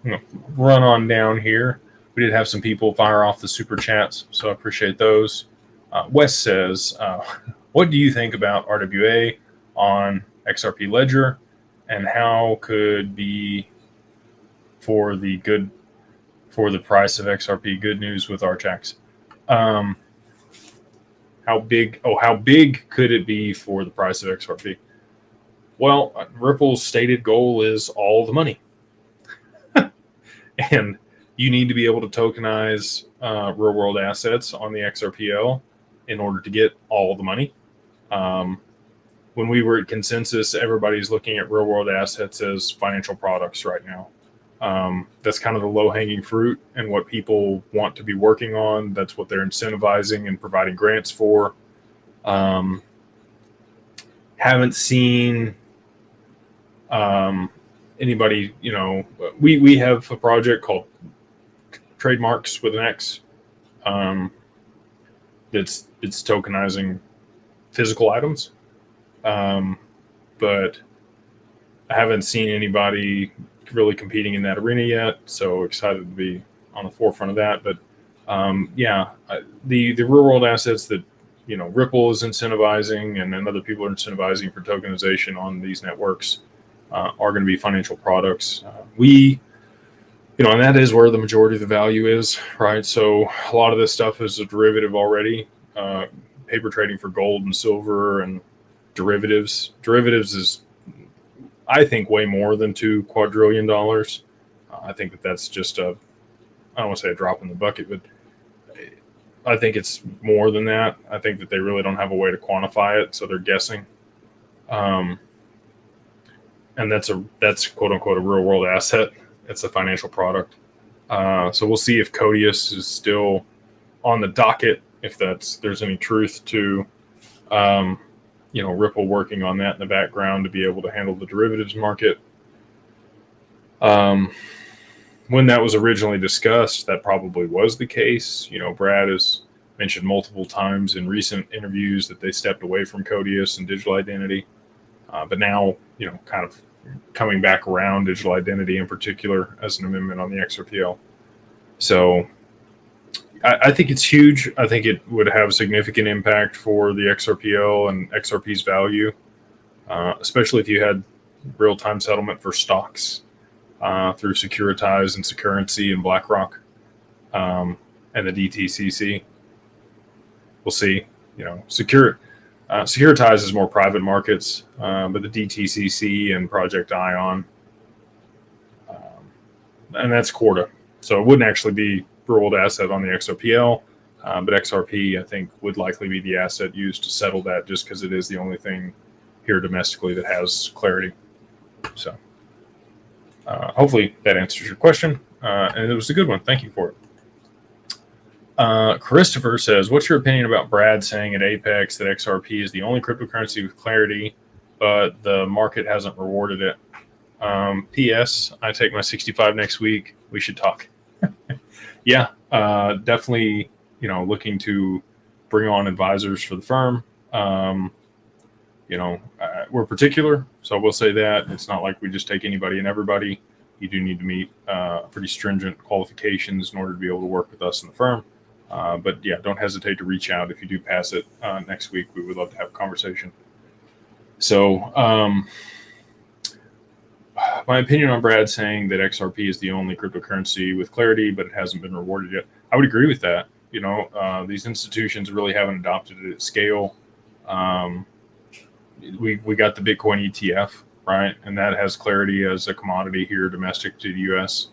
Speaker 1: I'm going to run on down here. We did have some people fire off the super chats, so I appreciate those. Wes says, what do you think about RWA on XRP Ledger, and how could be for the price of XRP good news with Archax? How big could it be for the price of XRP? Well, Ripple's stated goal is all the money. And you need to be able to tokenize real world assets on the XRPL in order to get all the money. When we were at Consensus, everybody's looking at real world assets as financial products right now. That's kind of the low hanging fruit and what people want to be working on. That's what they're incentivizing and providing grants for. Haven't seen anybody, we have a project called Trademarks with an X. It's tokenizing physical items. But I haven't seen anybody really competing in that arena yet. So excited to be on the forefront of that. But the real world assets that Ripple is incentivizing and other people are incentivizing for tokenization on these networks are going to be financial products. And that is where the majority of the value is, right? So a lot of this stuff is a derivative already. Paper trading for gold and silver and derivatives. Derivatives is, I think, way more than $2 quadrillion. I think that's just I don't want to say a drop in the bucket, but I think it's more than that. I think that they really don't have a way to quantify it, so they're guessing. And that's quote unquote a real world asset. It's a financial product. So we'll see if Codius is still on the docket, if there's any truth to Ripple working on that in the background to be able to handle the derivatives market. When that was originally discussed, that probably was the case. Brad has mentioned multiple times in recent interviews that they stepped away from Codius and digital identity. But now, kind of coming back around digital identity in particular as an amendment on the XRPL. So I think it's huge. I think it would have significant impact for the XRPL and XRP's value, especially if you had real-time settlement for stocks through Securitize and Securrency and BlackRock and the DTCC. We'll see. Securitize is more private markets, but the DTCC and Project Ion, and that's Corda. So it wouldn't actually be real world asset on the XRPL, but XRP, I think, would likely be the asset used to settle that just because it is the only thing here domestically that has clarity. So hopefully that answers your question, and it was a good one. Thank you for it. Christopher says, what's your opinion about Brad saying at Apex that XRP is the only cryptocurrency with clarity, but the market hasn't rewarded it? P.S. I take my 65 next week. We should talk. Yeah, definitely, looking to bring on advisors for the firm. We're particular, so we'll say that it's not like we just take anybody and everybody. You do need to meet pretty stringent qualifications in order to be able to work with us in the firm. But yeah, don't hesitate to reach out if you do pass it next week. We would love to have a conversation. So my opinion on Brad saying that XRP is the only cryptocurrency with clarity, but it hasn't been rewarded yet. I would agree with that. These institutions really haven't adopted it at scale. We got the Bitcoin ETF, right? And that has clarity as a commodity here domestic to the US.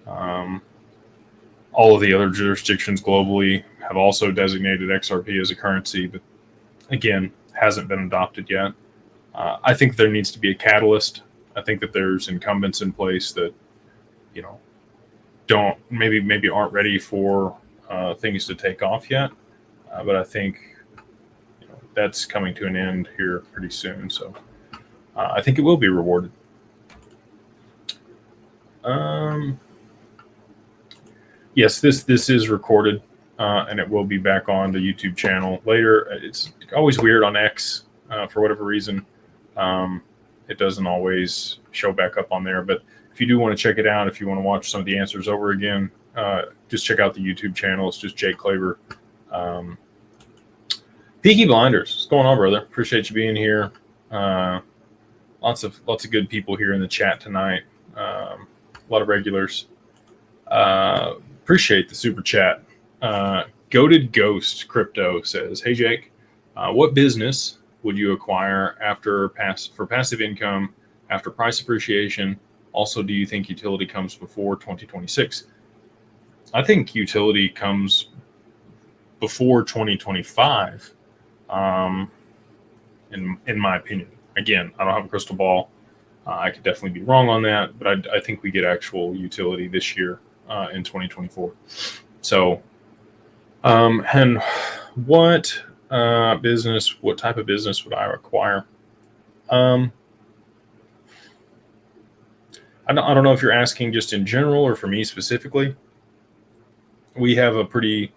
Speaker 1: All of the other jurisdictions globally have also designated XRP as a currency, but again, hasn't been adopted yet. I think there needs to be a catalyst. I think that there's incumbents in place that, don't maybe aren't ready for things to take off yet. But I think that's coming to an end here pretty soon. So I think it will be rewarded. Yes, this is recorded, and it will be back on the YouTube channel later. It's always weird on X for whatever reason. It doesn't always show back up on there. But if you do want to check it out, if you want to watch some of the answers over again, just check out the YouTube channel. It's just Jake Claver. Peaky Blinders, what's going on, brother? Appreciate you being here. Lots of good people here in the chat tonight. A lot of regulars. Appreciate the super chat. Goated Ghost Crypto says, "Hey Jake, what business would you acquire for passive income after price appreciation? Also, do you think utility comes before 2026? I think utility comes before 2025. In my opinion. Again, I don't have a crystal ball. I could definitely be wrong on that, but I think we get actual utility this year in 2024. So, and what type of business would I acquire? I don't know if you're asking just in general or for me specifically. We have a pretty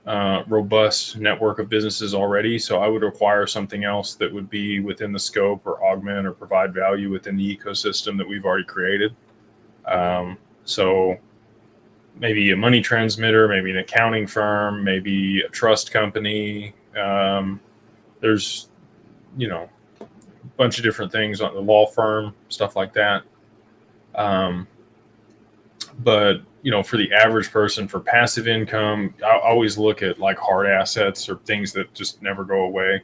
Speaker 1: robust network of businesses already, so I would acquire something else that would be within the scope or augment or provide value within the ecosystem that we've already created. So maybe a money transmitter, maybe an accounting firm, maybe a trust company. There's a bunch of different things on the law firm, stuff like that. But for the average person, for passive income, I always look at like hard assets or things that just never go away.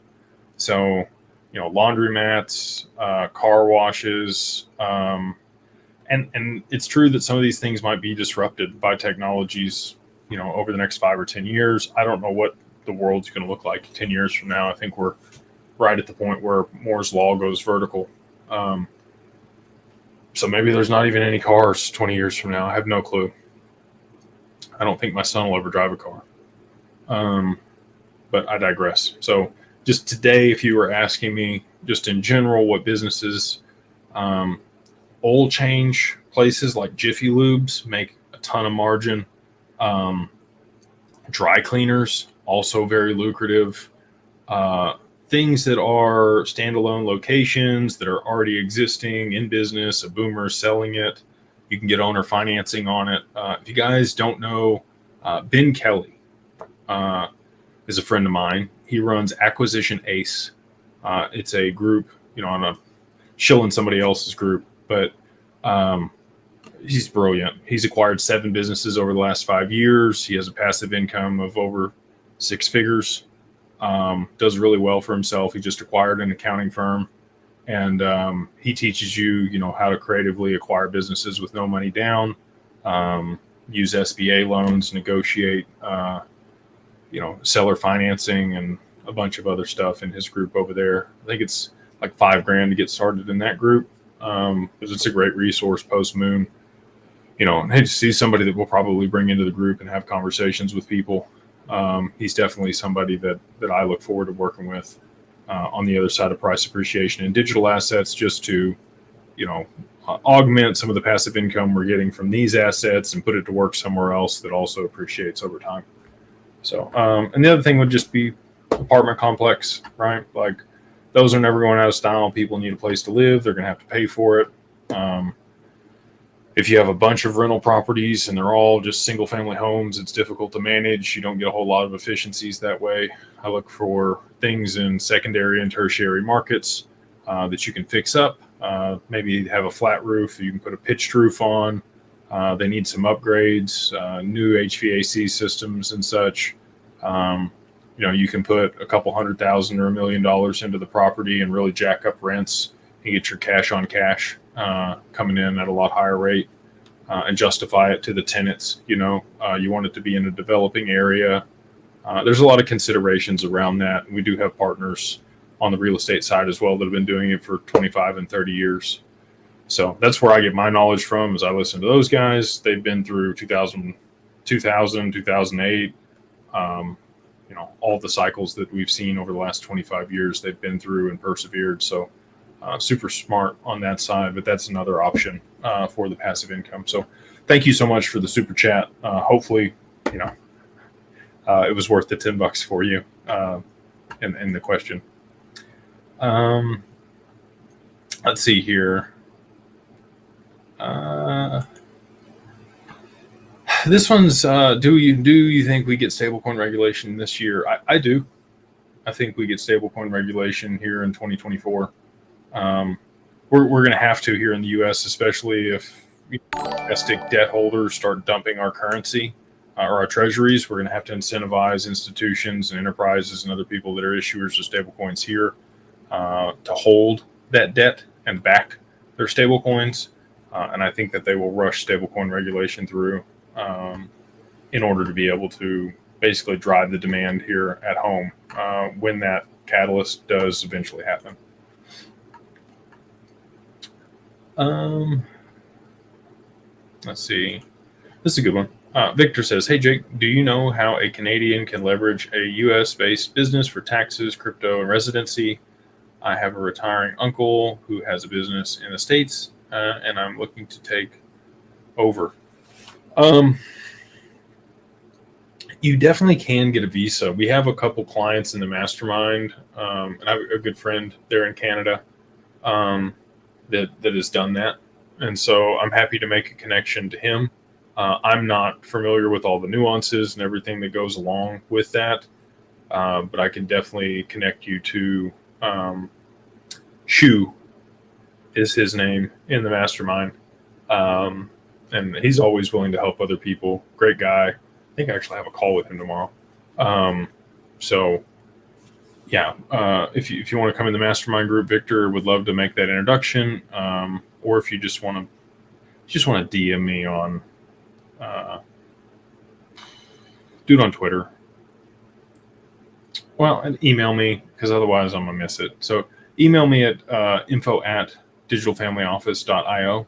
Speaker 1: So, laundromats, car washes, and it's true that some of these things might be disrupted by technologies, over the next 5 or 10 years. I don't know what the world's going to look like 10 years from now. I think we're right at the point where Moore's law goes vertical. So maybe there's not even any cars 20 years from now. I have no clue. I don't think my son will ever drive a car. But I digress. So just today, if you were asking me just in general, what businesses, oil change places like Jiffy Lubes make a ton of margin. Dry cleaners, also very lucrative. Things that are standalone locations that are already existing in business, a boomer selling it. You can get owner financing on it. If you guys don't know, Ben Kelly is a friend of mine. He runs Acquisition Ace. It's a group, I'm not shilling somebody else's group, but he's brilliant. He's acquired 7 businesses over the last 5 years. He has a passive income of over 6 figures. Does really well for himself. He just acquired an accounting firm, and he teaches you, how to creatively acquire businesses with no money down, use SBA loans, negotiate, seller financing, and a bunch of other stuff in his group over there. I think it's like $5,000 to get started in that group, because it's a great resource post moon. He's somebody that we'll probably bring into the group and have conversations with people. He's definitely somebody that I look forward to working with on the other side of price appreciation and digital assets, just to augment some of the passive income we're getting from these assets and put it to work somewhere else that also appreciates over time. So, and the other thing would just be apartment complex, right? Like those are never going out of style. People need a place to live. They're going to have to pay for it. If you have a bunch of rental properties and they're all just single family homes, it's difficult to manage. You don't get a whole lot of efficiencies that way. I look for things in secondary and tertiary markets that you can fix up. Maybe have a flat roof you can put a pitched roof on. They need some upgrades, new HVAC systems and such. You can put a couple $100,000 or $1 million into the property and really jack up rents and get your cash on cash coming in at a lot higher rate and justify it to the tenants. You want it to be in a developing area. There's a lot of considerations around that. We do have partners on the real estate side as well that have been doing it for 25 and 30 years. So that's where I get my knowledge from, is I listen to those guys. They've been through 2000, 2008, all the cycles that we've seen over the last 25 years, they've been through and persevered. So super smart on that side, but that's another option for the passive income. So thank you so much for the super chat. Hopefully, it was worth the $10 for you in the question. Let's see here. This one's do you think we get stablecoin regulation this year? I do. I think we get stablecoin regulation here in 2024. We're going to have to here in the U.S., especially if domestic debt holders start dumping our currency or our treasuries. We're going to have to incentivize institutions and enterprises and other people that are issuers of stablecoins here to hold that debt and back their stablecoins. And I think that they will rush stablecoin regulation through in order to be able to basically drive the demand here at home when that catalyst does eventually happen. Let's see. This is a good one. Victor says, "Hey Jake, do you know how a Canadian can leverage a US-based business for taxes, crypto, and residency? I have a retiring uncle who has a business in the States, and I'm looking to take over." You definitely can get a visa. We have a couple clients in the Mastermind, and I have a good friend there in Canada that has done that. And so I'm happy to make a connection to him. I'm not familiar with all the nuances and everything that goes along with that, but I can definitely connect you to Shu is his name in the Mastermind. And he's always willing to help other people. Great guy. I think I actually have a call with him tomorrow. If you want to come in the Mastermind group, Victor would love to make that introduction. Or if you just want to DM me on, do it on Twitter. Well, and email me, because otherwise I'm gonna miss it. So email me at info@digitalfamilyoffice.io.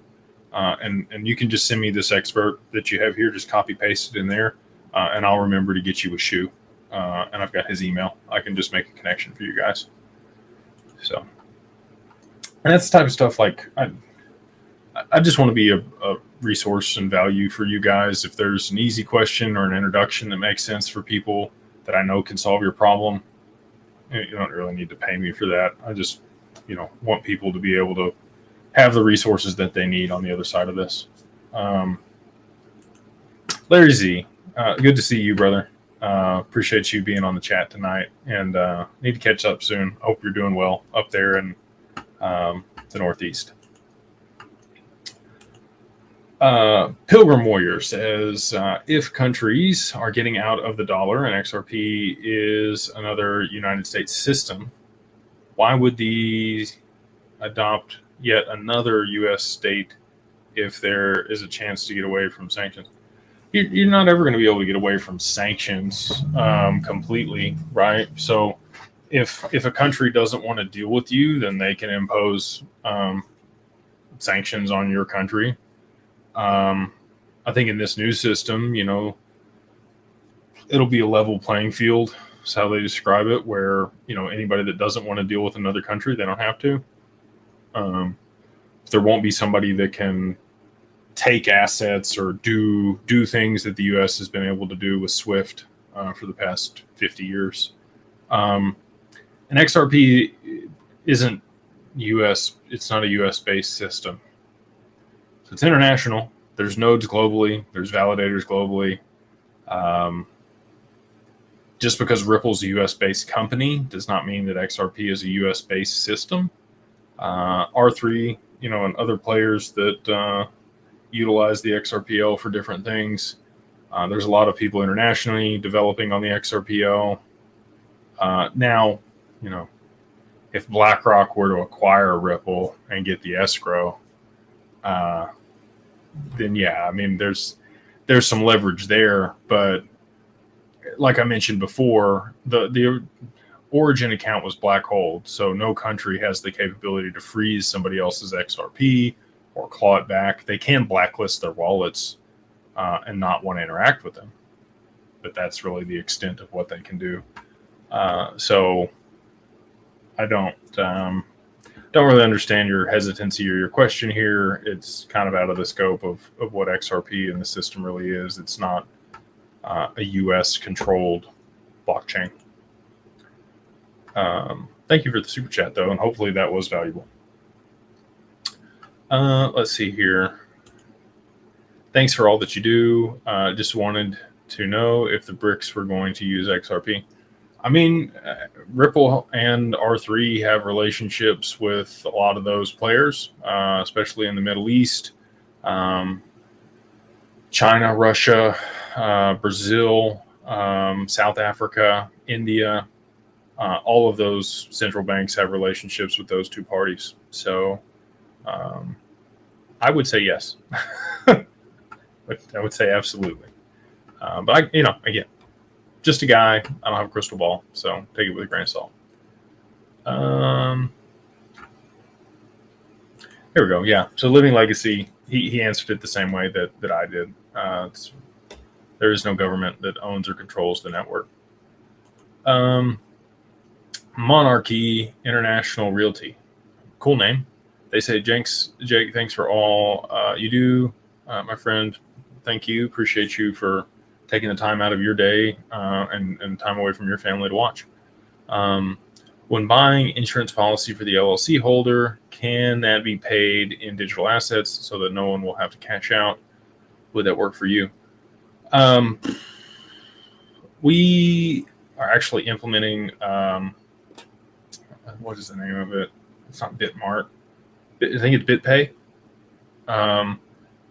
Speaker 1: And you can just send me this expert that you have here, just copy paste it in there, and I'll remember to get you a Shu. And I've got his email. I can just make a connection for you guys. So, and that's the type of stuff like I just want to be a resource and value for you guys. If there's an easy question or an introduction that makes sense for people that I know can solve your problem, you don't really need to pay me for that. I just, want people to be able to have the resources that they need on the other side of this. Larry Z, good to see you, brother. Appreciate you being on the chat tonight, and need to catch up soon. Hope you're doing well up there in the Northeast. Pilgrim Warrior says, if countries are getting out of the dollar and XRP is another United States system, why would these adopt yet another U.S. state if there is a chance to get away from sanctions? You're not ever going to be able to get away from sanctions completely, right? So if a country doesn't want to deal with you, then they can impose sanctions on your country. I think in this new system, it'll be a level playing field. That's how they describe it, where, anybody that doesn't want to deal with another country, they don't have to. there won't be somebody that can take assets or do things that the U.S. has been able to do with SWIFT for the past 50 years. And XRP isn't U.S. It's not a U.S.-based system. So it's international. There's nodes globally. There's validators globally. Just because Ripple's a U.S.-based company does not mean that XRP is a U.S.-based system. R3, and other players that utilize the XRPL for different things. There's a lot of people internationally developing on the XRPL. Now, if BlackRock were to acquire Ripple and get the escrow, then yeah, I mean, there's some leverage there. But like I mentioned before, the origin account was black hole, so no country has the capability to freeze somebody else's XRP or claw it back. They can blacklist their wallets and not want to interact with them, but that's really the extent of what they can do. So I don't really understand your hesitancy or your question here. It's kind of out of the scope of what XRP and the system really is. It's not a U.S. controlled blockchain. Thank you for the super chat, though, and hopefully that was valuable. Let's see here. Thanks for all that you do. Just wanted to know if the BRICS were going to use XRP. I mean, Ripple and R3 have relationships with a lot of those players, especially in the Middle East, China, Russia, Brazil, South Africa, India. All of those central banks have relationships with those two parties. So I would say yes. I would say absolutely. But again, just a guy. I don't have a crystal ball, so take it with a grain of salt. Here we go. Yeah. So Living Legacy, he answered it the same way that I did. There is no government that owns or controls the network. Monarchy International Realty. Cool name. They say, Jake, thanks for all you do, my friend. Thank you. Appreciate you for taking the time out of your day and time away from your family to watch. When buying insurance policy for the LLC holder, can that be paid in digital assets so that no one will have to cash out? Would that work for you? We are actually implementing, what is the name of it? It's not Bitmart. I think it's BitPay.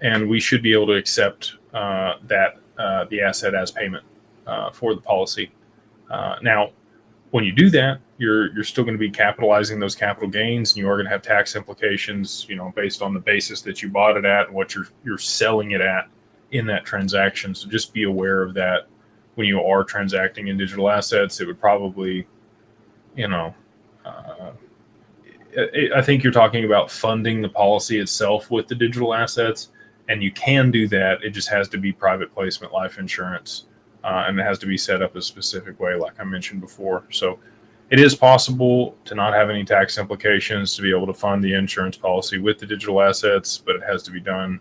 Speaker 1: And we should be able to accept the asset as payment for the policy. Now, when you do that, you're still going to be capitalizing those capital gains, and you are going to have tax implications, based on the basis that you bought it at and what you're selling it at in that transaction. So just be aware of that when you are transacting in digital assets. It would probably, I think you're talking about funding the policy itself with the digital assets, and you can do that. It just has to be private placement life insurance, and it has to be set up a specific way, like I mentioned before. So it is possible to not have any tax implications, to be able to fund the insurance policy with the digital assets, but it has to be done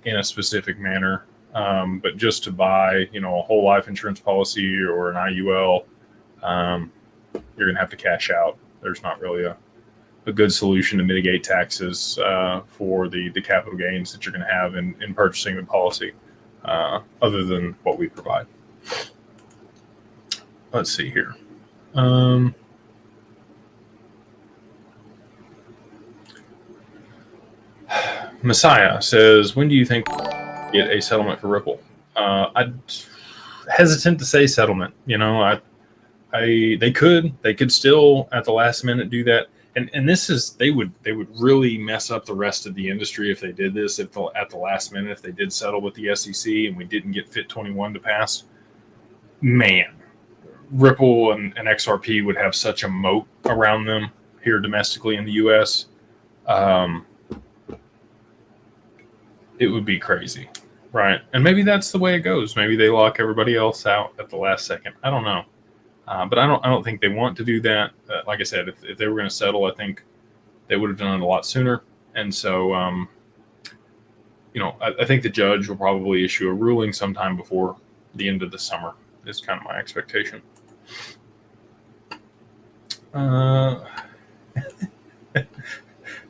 Speaker 1: in a specific manner. But just to buy, a whole life insurance policy or an IUL, you're going to have to cash out. There's not really a good solution to mitigate taxes for the capital gains that you're going to have in purchasing the policy, other than what we provide. Let's see here. Messiah says, when do you think we'll get a settlement for Ripple? I'm hesitant to say settlement. They could still at the last minute do that. And this is, they would really mess up the rest of the industry if they did this, at the last minute, if they did settle with the SEC and we didn't get FIT 21 to pass. Man, Ripple and XRP would have such a moat around them here domestically in the US. It would be crazy, right? And maybe that's the way it goes. Maybe they lock everybody else out at the last second. I don't know. But I don't think they want to do that. Like I said, if they were going to settle, I think they would have done it a lot sooner. And so, I think the judge will probably issue a ruling sometime before the end of the summer is kind of my expectation.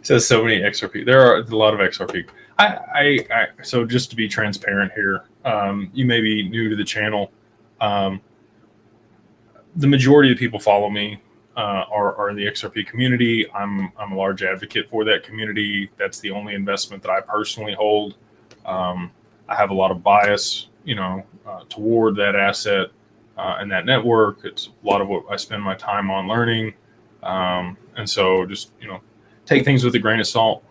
Speaker 1: Says so many XRP. There are a lot of XRP. So just to be transparent here, you may be new to the channel. The majority of people follow me are in the XRP community. I'm a large advocate for that community. That's the only investment that I personally hold. I have a lot of bias, toward that asset and that network. It's a lot of what I spend my time on learning. And so just, take things with a grain of salt.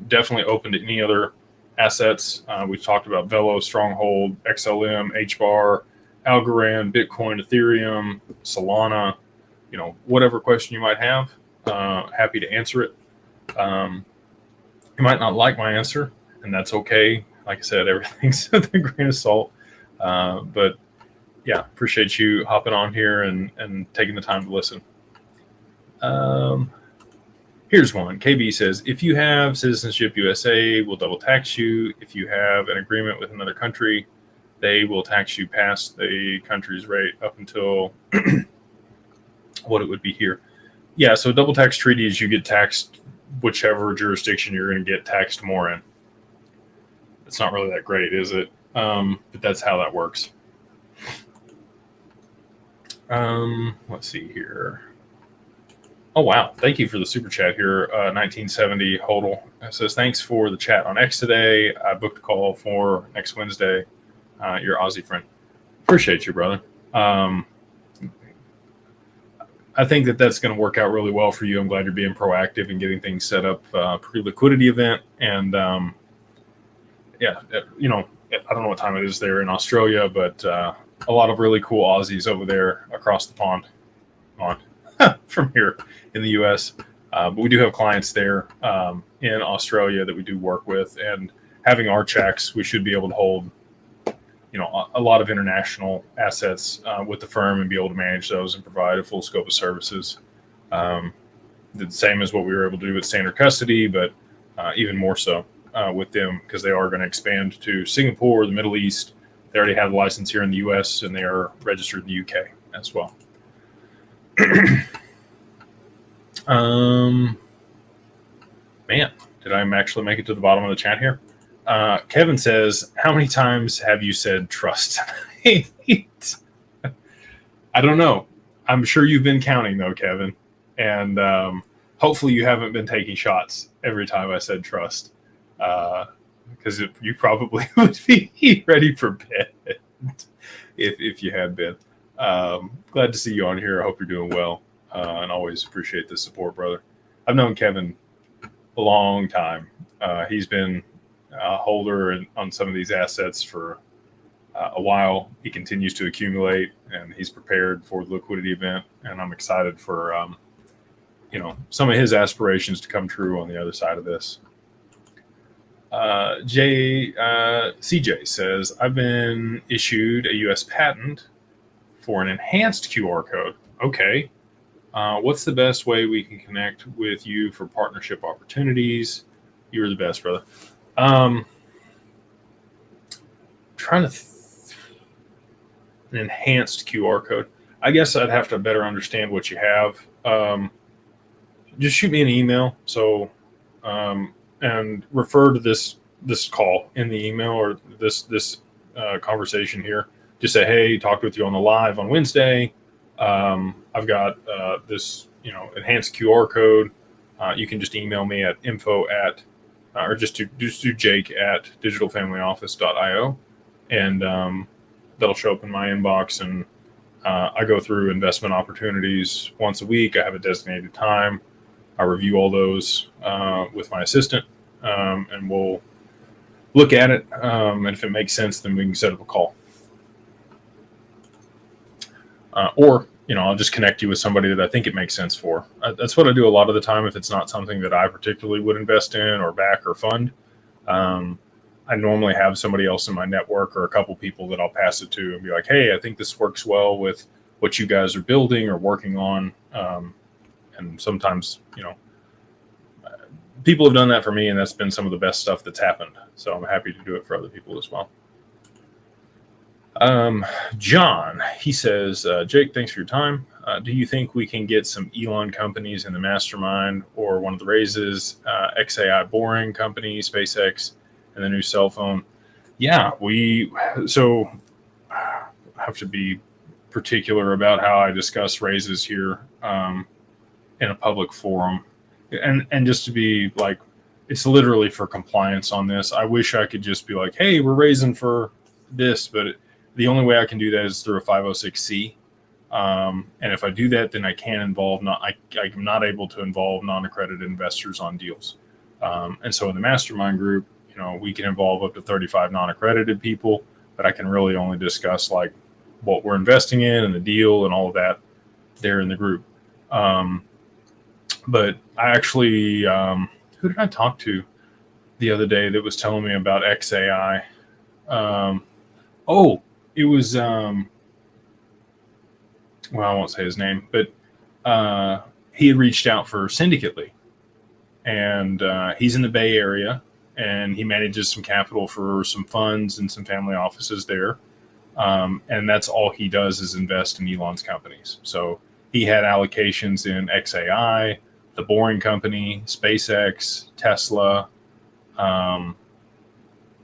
Speaker 1: Definitely open to any other assets. We've talked about Velo, Stronghold, XLM, HBAR, Algorand, Bitcoin, Ethereum, Solana, whatever question you might have, happy to answer it. You might not like my answer, and that's okay. Like I said, everything's with a grain of salt. But yeah, appreciate you hopping on here and taking the time to listen. Here's one. KB says, if you have citizenship USA, we'll double tax you. If you have an agreement with another country, they will tax you past the country's rate up until what it would be here. Yeah, so double tax treaties, you get taxed whichever jurisdiction you're going to get taxed more in. It's not really that great, is it? But that's how that works. Let's see here. Oh, wow. Thank you for the super chat here. 1970 Hodl says, thanks for the chat on X today. I booked a call for next Wednesday. Your Aussie friend. Appreciate you, brother. I think that's going to work out really well for you. I'm glad you're being proactive and getting things set up. Pre-liquidity event. And yeah, I don't know what time it is there in Australia, but a lot of really cool Aussies over there across the pond from here in the US. But we do have clients there in Australia that we do work with, and having our checks, we should be able to hold, a lot of international assets with the firm and be able to manage those and provide a full scope of services. The same as what we were able to do with standard custody, but even more so with them, because they are going to expand to Singapore, the Middle East. They already have a license here in the US, and they are registered in the UK as well. Man, did I actually make it to the bottom of the chat here? Kevin says, how many times have you said trust? I don't know. I'm sure you've been counting though, Kevin. And hopefully you haven't been taking shots every time I said trust. Because you probably would be ready for bed if you had been. Glad to see you on here. I hope you're doing well. And always appreciate the support, brother. I've known Kevin a long time. He's been a holder on some of these assets for a while. He continues to accumulate, and he's prepared for the liquidity event. And I'm excited for some of his aspirations to come true on the other side of this. CJ says, I've been issued a U.S. patent for an enhanced QR code. Okay. What's the best way we can connect with you for partnership opportunities? You're the best, brother. Trying to an enhanced QR code. I guess I'd have to better understand what you have. Just shoot me an email. So, and refer to this call in the email, or this conversation here. Just say, hey, talked with you on the live on Wednesday. I've got this, enhanced QR code. You can just email me at info at, or just do Jake at digitalfamilyoffice.io, and that'll show up in my inbox. And I go through investment opportunities once a week. I have a designated time. I review all those with my assistant, and we'll look at it. And if it makes sense, then we can set up a call. Or I'll just connect you with somebody that I think it makes sense for. That's what I do a lot of the time. If it's not something that I particularly would invest in or back or fund, I normally have somebody else in my network or a couple people that I'll pass it to and be like, hey, I think this works well with what you guys are building or working on. And sometimes, people have done that for me, and that's been some of the best stuff that's happened. So I'm happy to do it for other people as well. John, he says, Jake, thanks for your time. Do you think we can get some Elon companies in the Mastermind or one of the raises, XAI boring company, SpaceX, and the new cell phone? Yeah, so I have to be particular about how I discuss raises here in a public forum. And just to be like, it's literally for compliance on this. I wish I could just be like, hey, we're raising for this, but the only way I can do that is through a 506c. And if I do that, then I can involve I'm not able to involve non-accredited investors on deals. And so in the mastermind group, we can involve up to 35 non-accredited people, but I can really only discuss like what we're investing in and the deal and all of that there in the group. But I actually, who did I talk to the other day that was telling me about XAI? It was, well, I won't say his name, but he had reached out for Syndicately. And he's in the Bay Area, and he manages some capital for some funds and some family offices there. And that's all he does is invest in Elon's companies. So he had allocations in XAI, the Boring Company, SpaceX, Tesla,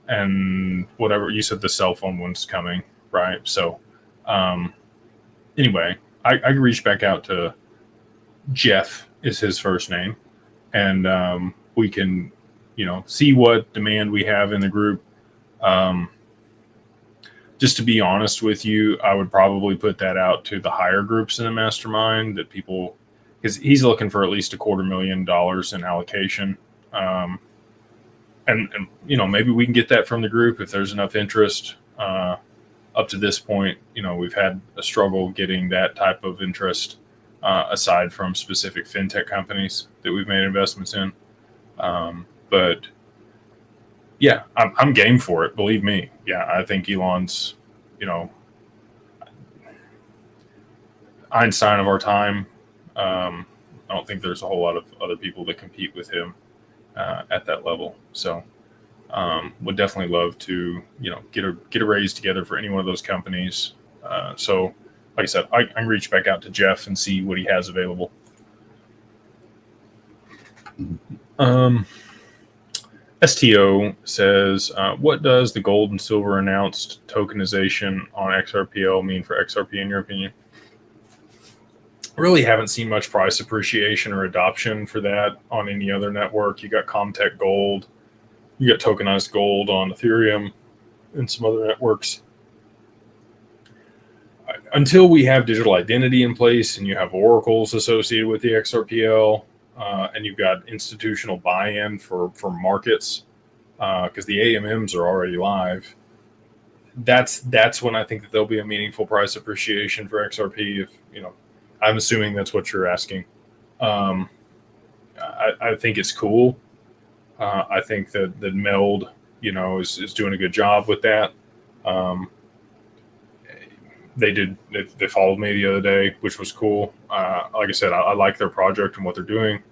Speaker 1: and whatever. You said the cell phone one's coming, right? So anyway, I can reach back out to Jeff is his first name, and we can, see what demand we have in the group. Just to be honest with you, I would probably put that out to the higher groups in the mastermind that people, because he's looking for at least $250,000 in allocation. And maybe we can get that from the group if there's enough interest. Up to this point, we've had a struggle getting that type of interest aside from specific fintech companies that we've made investments in. But yeah, I'm game for it. Believe me. Yeah, I think Elon's, Einstein of our time. I don't think there's a whole lot of other people that compete with him at that level. So would definitely love to, get a raise together for any one of those companies. So like I said, I can reach back out to Jeff and see what he has available. STO says, what does the gold and silver announced tokenization on XRPL mean for XRP in your opinion? Really haven't seen much price appreciation or adoption for that on any other network. You got Comtech Gold, you got tokenized gold on Ethereum and some other networks. Until we have digital identity in place and you have oracles associated with the XRPL, and you've got institutional buy-in for markets, because the AMMs are already live, that's when I think that there'll be a meaningful price appreciation for XRP. If I'm assuming that's what you're asking. I think it's cool. I think that Meld, is doing a good job with that. They followed me the other day, which was cool. Like I said, I like their project and what they're doing.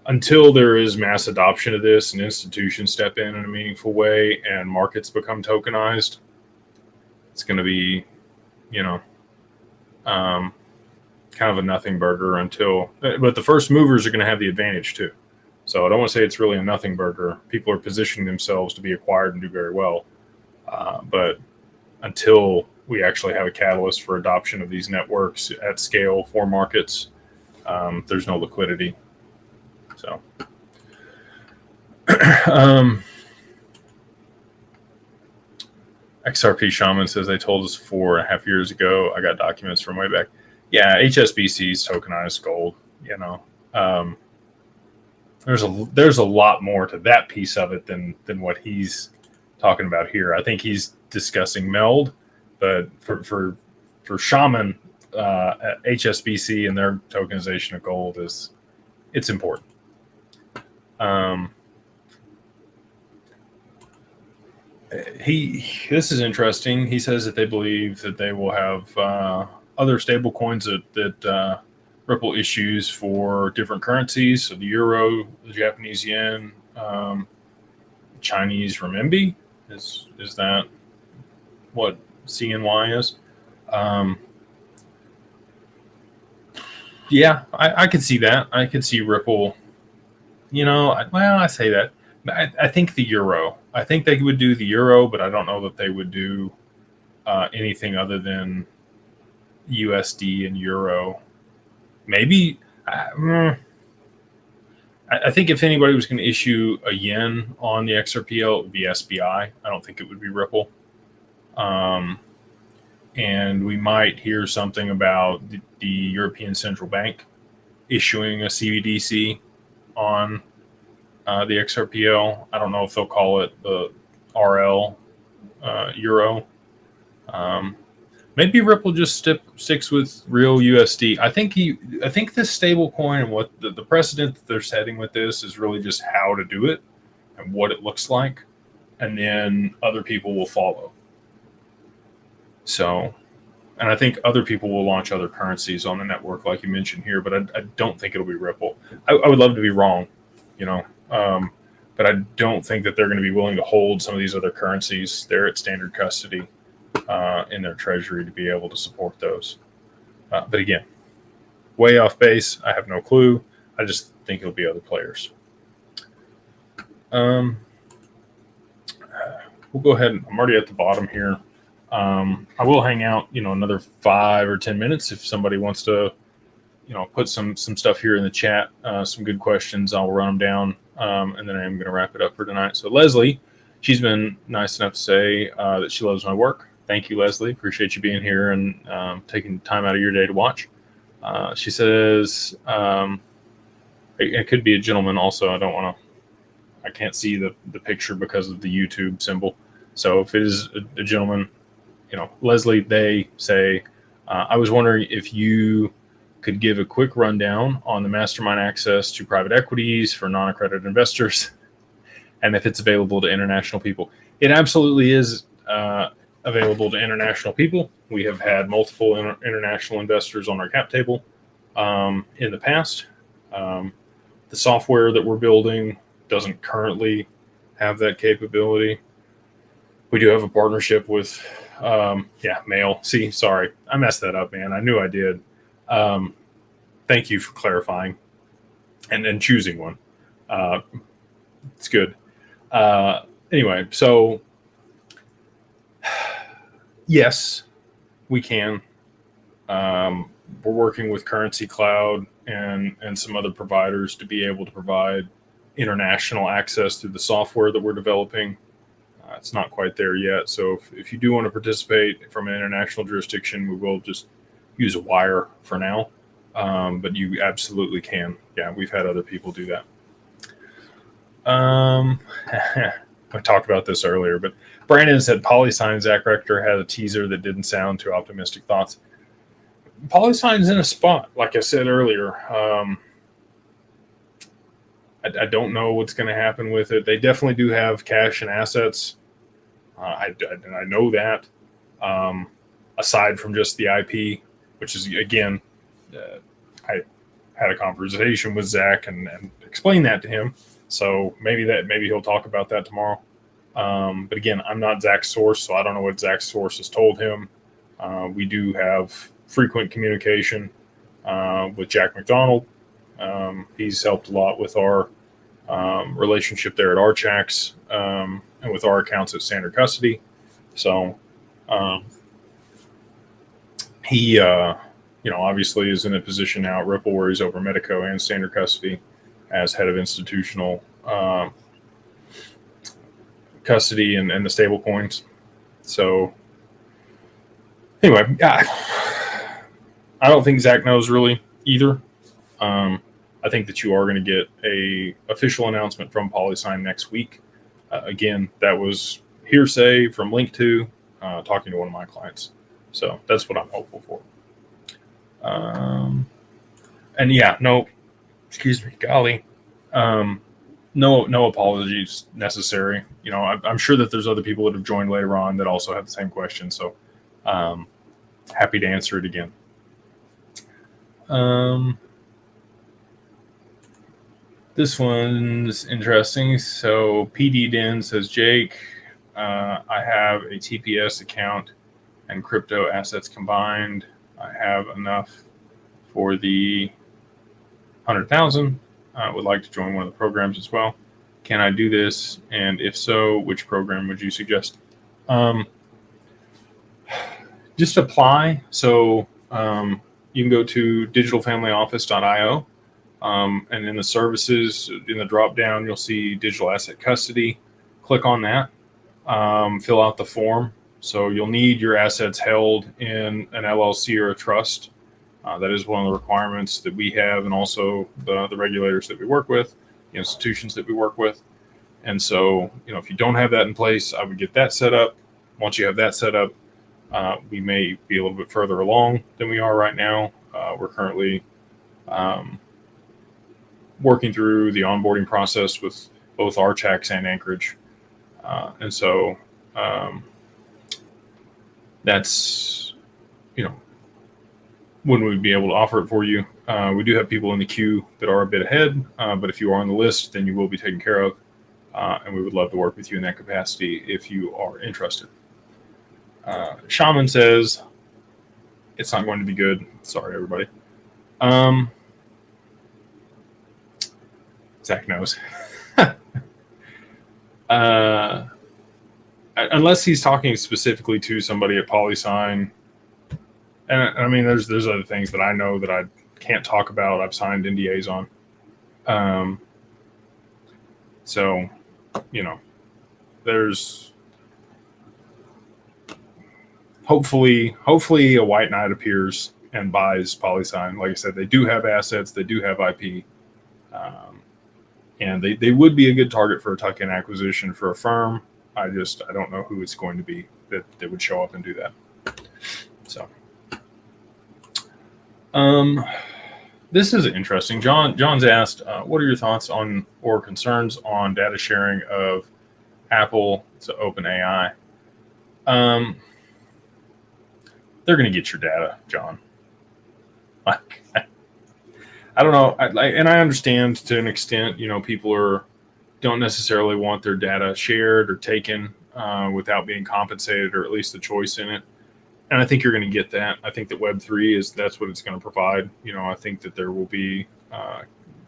Speaker 1: Until there is mass adoption of this and institutions step in a meaningful way and markets become tokenized, it's going to be, kind of a nothing burger but the first movers are going to have the advantage too. So I don't want to say it's really a nothing burger. People are positioning themselves to be acquired and do very well. But until we actually have a catalyst for adoption of these networks at scale for markets, there's no liquidity. So, XRP Shaman says they told us 4.5 years ago. I got documents from way back. Yeah, HSBC's tokenized gold. There's a lot more to that piece of it than what he's talking about here. I think he's discussing Meld, but for Shaman, HSBC and their tokenization of gold it's important. This is interesting. He says that they believe that they will have other stable coins that Ripple issues for different currencies. So the euro, the Japanese yen, Chinese renminbi. Is that what CNY is? Yeah, I could see that. I could see Ripple. I say that. I think the euro. I think they would do the euro, but I don't know that they would do anything other than USD and euro. Maybe. I think if anybody was going to issue a yen on the XRPL, it would be SBI. I don't think it would be Ripple. And we might hear something about the European Central Bank issuing a CBDC on the XRPL. I don't know if they'll call it the RL euro. Maybe Ripple just sticks with real USD. I think this stable coin and what the precedent that they're setting with this is really just how to do it and what it looks like, and then other people will follow. So, and I think other people will launch other currencies on the network, like you mentioned here, but I don't think it'll be Ripple. I would love to be wrong, but I don't think that they're going to be willing to hold some of these other currencies. They're at standard custody in their treasury to be able to support those. But again, way off base. I have no clue. I just think it'll be other players. We'll go ahead. I'm already at the bottom here. I will hang out, another 5 or 10 minutes if somebody wants to, put some stuff here in the chat, some good questions. I'll run them down, and then I'm going to wrap it up for tonight. So Leslie, she's been nice enough to say that she loves my work. Thank you, Leslie. Appreciate you being here and taking time out of your day to watch. She says it could be a gentleman also. I can't see the picture because of the YouTube symbol. So if it is a gentleman, Leslie, they say, I was wondering if you could give a quick rundown on the Mastermind access to private equities for non-accredited investors and if it's available to international people. It absolutely is available to international people. We have had multiple international investors on our cap table in the past. The software that we're building doesn't currently have that capability. We do have a partnership with, Mail. See, sorry, I messed that up, man. I knew I did. Thank you for clarifying and then choosing one. It's good. Anyway, so yes, we can. We're working with Currency Cloud and some other providers to be able to provide international access through the software that we're developing. It's not quite there yet. So if you do want to participate from an international jurisdiction, we will just use a wire for now. But you absolutely can. Yeah, we've had other people do that. I talked about this earlier, but Brandon said PolySign Zach Rector had a teaser that didn't sound too optimistic thoughts. PolySign's in a spot, like I said earlier. I don't know what's going to happen with it. They definitely do have cash and assets. I know that. Aside from just the IP, which is, again, I had a conversation with Zach and explained that to him. So maybe he'll talk about that tomorrow. But again, I'm not Zach's source, so I don't know what Zach's source has told him. We do have frequent communication with Jack McDonald. He's helped a lot with our relationship there at Archax and with our accounts at Standard Custody. So he, obviously is in a position now at Ripple where he's over Medico and Standard Custody as head of institutional custody and the stable coins. So anyway, I don't think Zach knows really either. I think that you are going to get a official announcement from PolySign next week. Again, that was hearsay from Link2, talking to one of my clients. So that's what I'm hopeful for. And yeah, golly. No apologies necessary. I'm sure that there's other people that have joined later on that also have the same question. So happy to answer it again. This one's interesting. So PD Den says, Jake, I have a TPS account and crypto assets combined. I have enough for the 100,000. Would like to join one of the programs as well. Can I do this? And if so, which program would you suggest? Just apply. So you can go to digitalfamilyoffice.io. And in the services, in the drop down, you'll see digital asset custody. Click on that. Fill out the form. So you'll need your assets held in an LLC or a trust. That is one of the requirements that we have, and also the regulators that we work with, the institutions that we work with. And so, if you don't have that in place, I would get that set up. Once you have that set up, we may be a little bit further along than we are right now. We're currently working through the onboarding process with both Archax and Anchorage. And so that's, when we'd be able to offer it for you. We do have people in the queue that are a bit ahead, but if you are on the list, then you will be taken care of. And we would love to work with you in that capacity if you are interested. Shaman says, it's not going to be good. Sorry, everybody. Zach knows. Unless he's talking specifically to somebody at PolySign. And I mean, there's other things that I know that I can't talk about. I've signed NDAs on. So, there's hopefully a white knight appears and buys PolySign. Like I said, they do have assets, they do have IP, and they would be a good target for a tuck-in acquisition for a firm. I don't know who it's going to be that would show up and do that. So, this is interesting. John's asked, what are your thoughts on or concerns on data sharing of Apple to OpenAI? They're going to get your data, John. I don't know. And I understand to an extent, people don't necessarily want their data shared or taken without being compensated, or at least the choice in it. And I think you're going to get that. I think that Web3 that's what it's going to provide. I think that there will be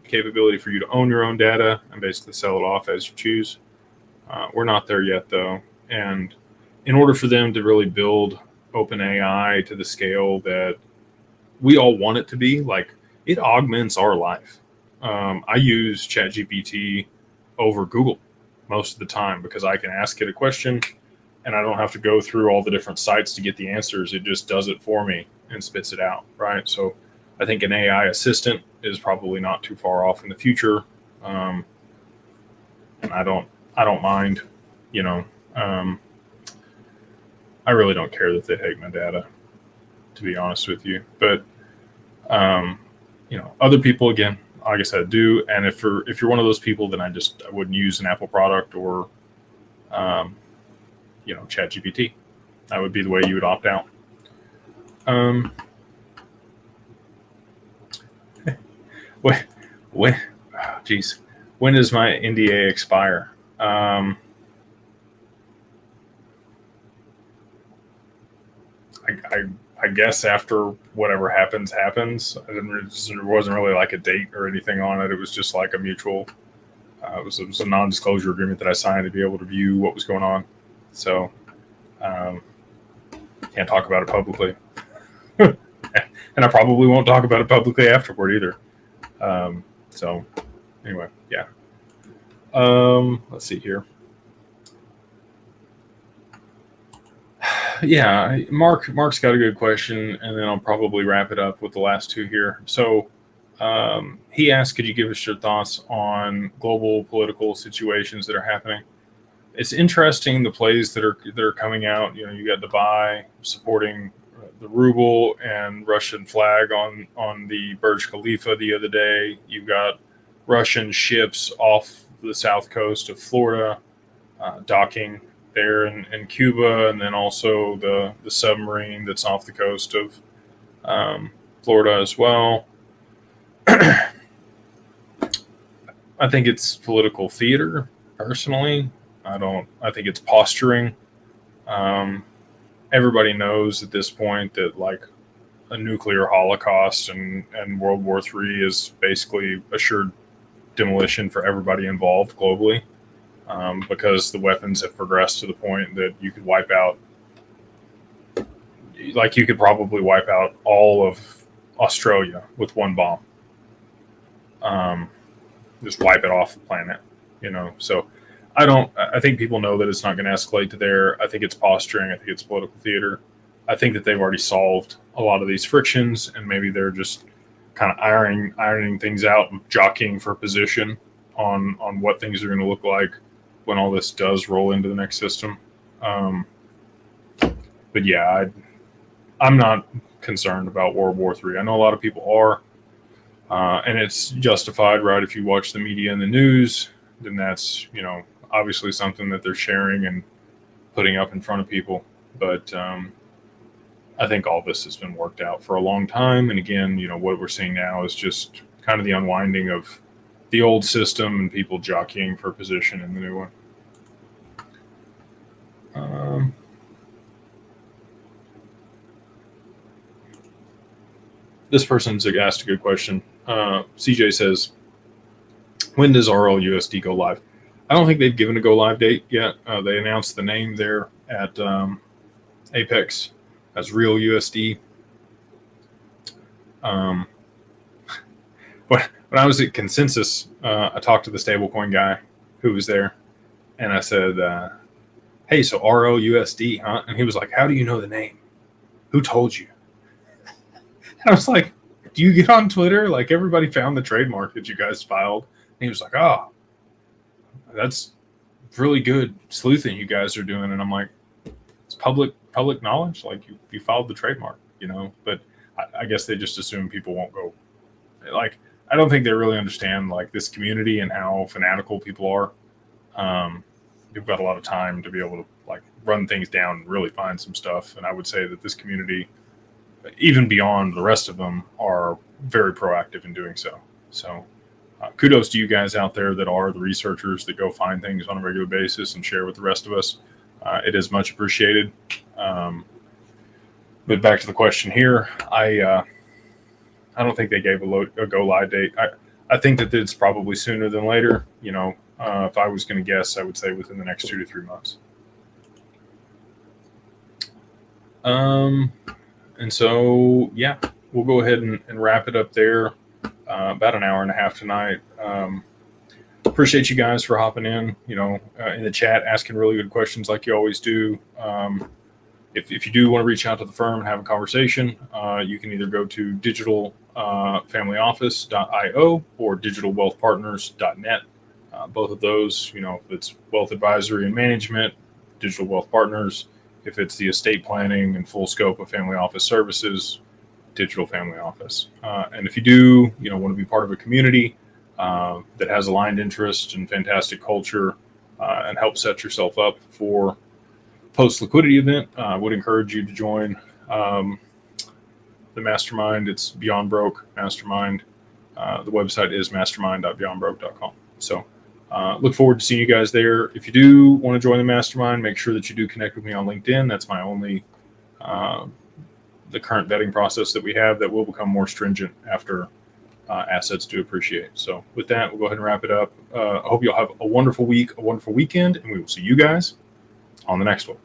Speaker 1: capability for you to own your own data and basically sell it off as you choose. We're not there yet, though. And in order for them to really build OpenAI to the scale that we all want it to be, like, it augments our life. I use ChatGPT over Google most of the time because I can ask it a question and I don't have to go through all the different sites to get the answers. It just does it for me and spits it out, right? So I think an AI assistant is probably not too far off in the future. And I don't mind, I really don't care that they take my data, to be honest with you. But, other people, again, like I said, do. And if you're one of those people, then I wouldn't use an Apple product or, ChatGPT. That would be the way you would opt out. When does my NDA expire? I guess after whatever happens. There wasn't really like a date or anything on it. It was just like a mutual. It was a non-disclosure agreement that I signed to be able to view what was going on. So, can't talk about it publicly, and I probably won't talk about it publicly afterward either. So, anyway, yeah. Let's see here. Yeah, Mark's got a good question, and then I'll probably wrap it up with the last two here. So he asked, could you give us your thoughts on global political situations that are happening? It's interesting, the plays that are coming out. You got Dubai supporting the ruble and Russian flag on the Burj Khalifa the other day. You've got Russian ships off the south coast of Florida docking there in Cuba, and then also the submarine that's off the coast of Florida as well. I think it's political theater. Personally, I think it's posturing. Everybody knows at this point that like a nuclear holocaust and World War III is basically assured demolition for everybody involved globally, because the weapons have progressed to the point that you could wipe out, like you could probably wipe out all of Australia with one bomb. Just wipe it off the planet, So I think people know that it's not going to escalate to there. I think it's posturing. I think it's political theater. I think that they've already solved a lot of these frictions, and maybe they're just kind of ironing things out and jockeying for position on what things are going to look like when all this does roll into the next system. But yeah, I'm not concerned about World War III. I know a lot of people are, and it's justified, right? If you watch the media and the news, then that's, obviously something that they're sharing and putting up in front of people. But I think all this has been worked out for a long time. And again, what we're seeing now is just kind of the unwinding of the old system and people jockeying for position in the new one. This person's asked a good question. CJ says, when does RLUSD go live? I don't think they've given a go live date yet. They announced the name there at Apex as Real USD. When I was at Consensus, I talked to the stablecoin guy who was there, and I said, hey, so RLUSD, huh? And he was like, how do you know the name? Who told you? And I was like, do you get on Twitter? Like, everybody found the trademark that you guys filed. And he was like, oh, that's really good sleuthing you guys are doing. And I'm like, it's public knowledge. Like, you filed the trademark, But I guess they just assume people won't go. Like, I don't think they really understand, like, this community and how fanatical people are. You've got a lot of time to be able to, like, run things down and really find some stuff. And I would say that this community, even beyond the rest of them, are very proactive in doing so. So kudos to you guys out there that are the researchers that go find things on a regular basis and share with the rest of us. It is much appreciated. But back to the question here, I don't think they gave a go live date. I think that it's probably sooner than later. If I was going to guess, I would say within the next 2 to 3 months. And so, yeah, we'll go ahead and wrap it up there. About an hour and a half tonight. Appreciate you guys for hopping in, in the chat, asking really good questions like you always do. If you do want to reach out to the firm and have a conversation, you can either go to digitalfamilyoffice.io or digitalwealthpartners.net. Both of those, if it's wealth advisory and management, Digital Wealth Partners. If it's the estate planning and full scope of family office services, Digital Family Office. And if you do, want to be part of a community that has aligned interest and fantastic culture and help set yourself up for post-liquidity event, I would encourage you to join the Mastermind. It's Beyond Broke Mastermind. The website is mastermind.beyondbroke.com. So look forward to seeing you guys there. If you do want to join the Mastermind, make sure that you do connect with me on LinkedIn. That's my only the current vetting process that we have that will become more stringent after assets do appreciate. So with that, we'll go ahead and wrap it up. I hope you'll have a wonderful week, a wonderful weekend, and we will see you guys on the next one.